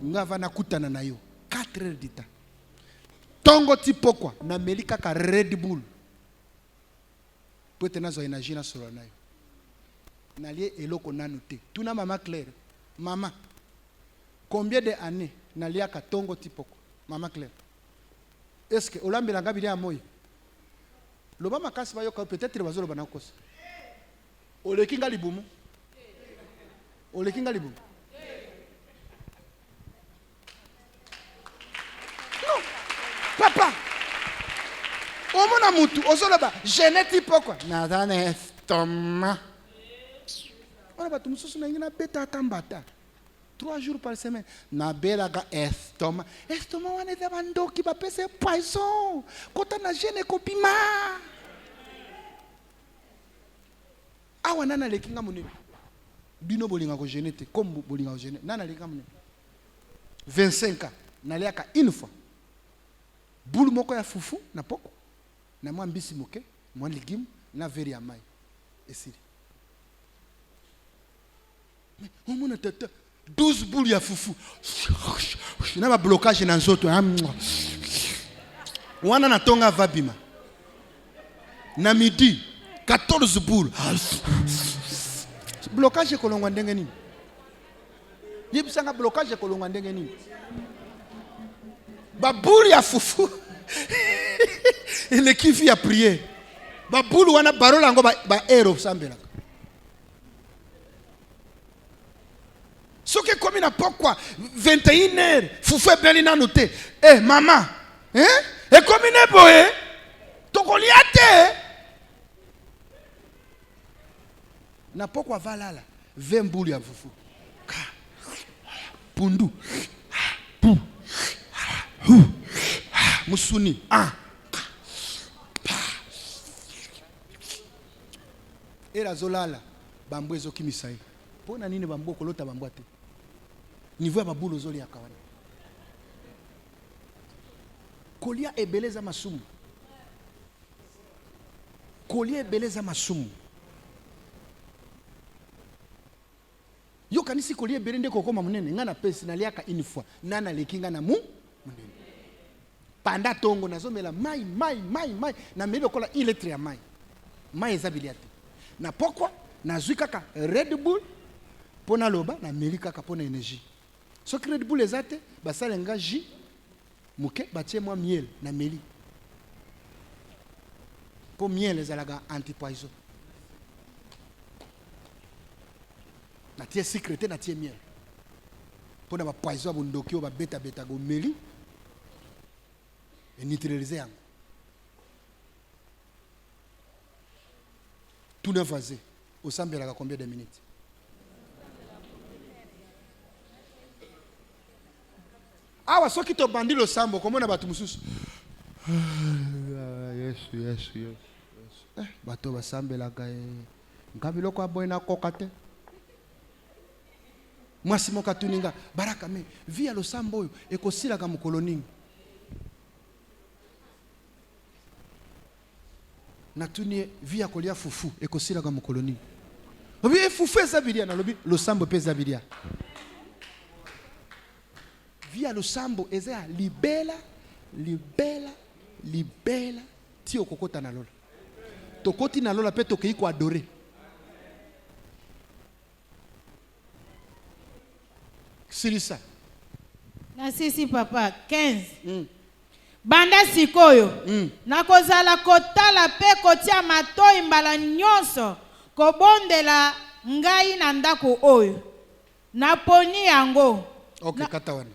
Ngava na kutana na yo 4 heures du temps. Tongo ti pokwa na melika ka Red Bull. Pote nazo énergie na solo na yo. Nalie eloko nanu te. Tuna mama Claire. Mama. Combien d'années nalia ka tongo ti pokwa? Mama Claire. Est-ce que olambela ngabili ya moyo? Loba makasi ba yo peut-être bazolo bana kosa. Olekinga libumu. Olekinga libumu. Non. Papa. Omona mutu ozoloba geneti pokwa. Nadane estoma. Ona batu mususu na ngina beta tambata. 3 jours par semaine. Na bela ga estoma. Estoma wane za bandoki ba pese poison. Kota na gene kopima. Awa nana lekinga munene. Bino bolinga ko genete comme bolinga ko genete. Nana lekinga munene. 25 ans. Naliaka une fois. Boule moko ya fufu na poko. Na mwa mbisi moke, mwa légume, na veri ya mai. Esiri. Mais on mona tata 12 boules ya fufu. Na ba blocage na nzoto. Wana na tonga vabima. Na midi 14 boules. Blocage kolongwa ndenge nini? Yebisanga blocage kolongwa ndenge nini? Ba boule ya fufu. Ele kifi ya prier. Ba boule wana barola ngo ba ero sambela. Soki komi na pokwa 21h fufu ebeli na noté. Eh maman, hein? E komi ne boye? Tokolia te. Na pokwa valala 20 boule ya fufu. Pundu. Musuni. Era zolala bambo ezokimisa ye. Pona nini bambo kolota bambo te? Niveau ya babulo zoli akawana. Kolia ebeleza masumu. Kolia ebeleza masumu. Yo kanisi kolia ebelende kokoma munene ngana pesi naliaka une fois. Nana lekinga na munene. Panda tongo nazomela mai na mebe kola iletre ya mai. Mai ezabiliate. Na pokwa nazwi kaka Red Bull pona loba na meli kaka pona énergie. So Red Bull ezate basalenga jus muke batie mwa miel na meli. Po miel ezalaga anti-poison. Na tie secret na tie miel. Pona ba poison bundoki o ba beta go meli. Et neutraliser yango. tuna voisin osambelaka combien de minutes? Awa soki to bandi lo sambo komona batu mususu. Yes. Bato basambelaka nkabiloko aboyena kokate. Mwasi moka tuninga baraka me via lo sambo oyo ekosilaka mokolo nini? Natuni via kolia fufu ekosilaka mokolo nini? Obi fufu eza bilia na lobi lo sambo peza bilia. Via lo sambo eza libela ti okokota na lola. Tokoti na lola pe tokei ko adorer. Sirisa. Na sisi papa 15. Banda sikoyo. Nakozala kotala pe kotia matoi mbala nyonso kobondela ngai na ndako oyo. Naponi yango. Okay, katawana.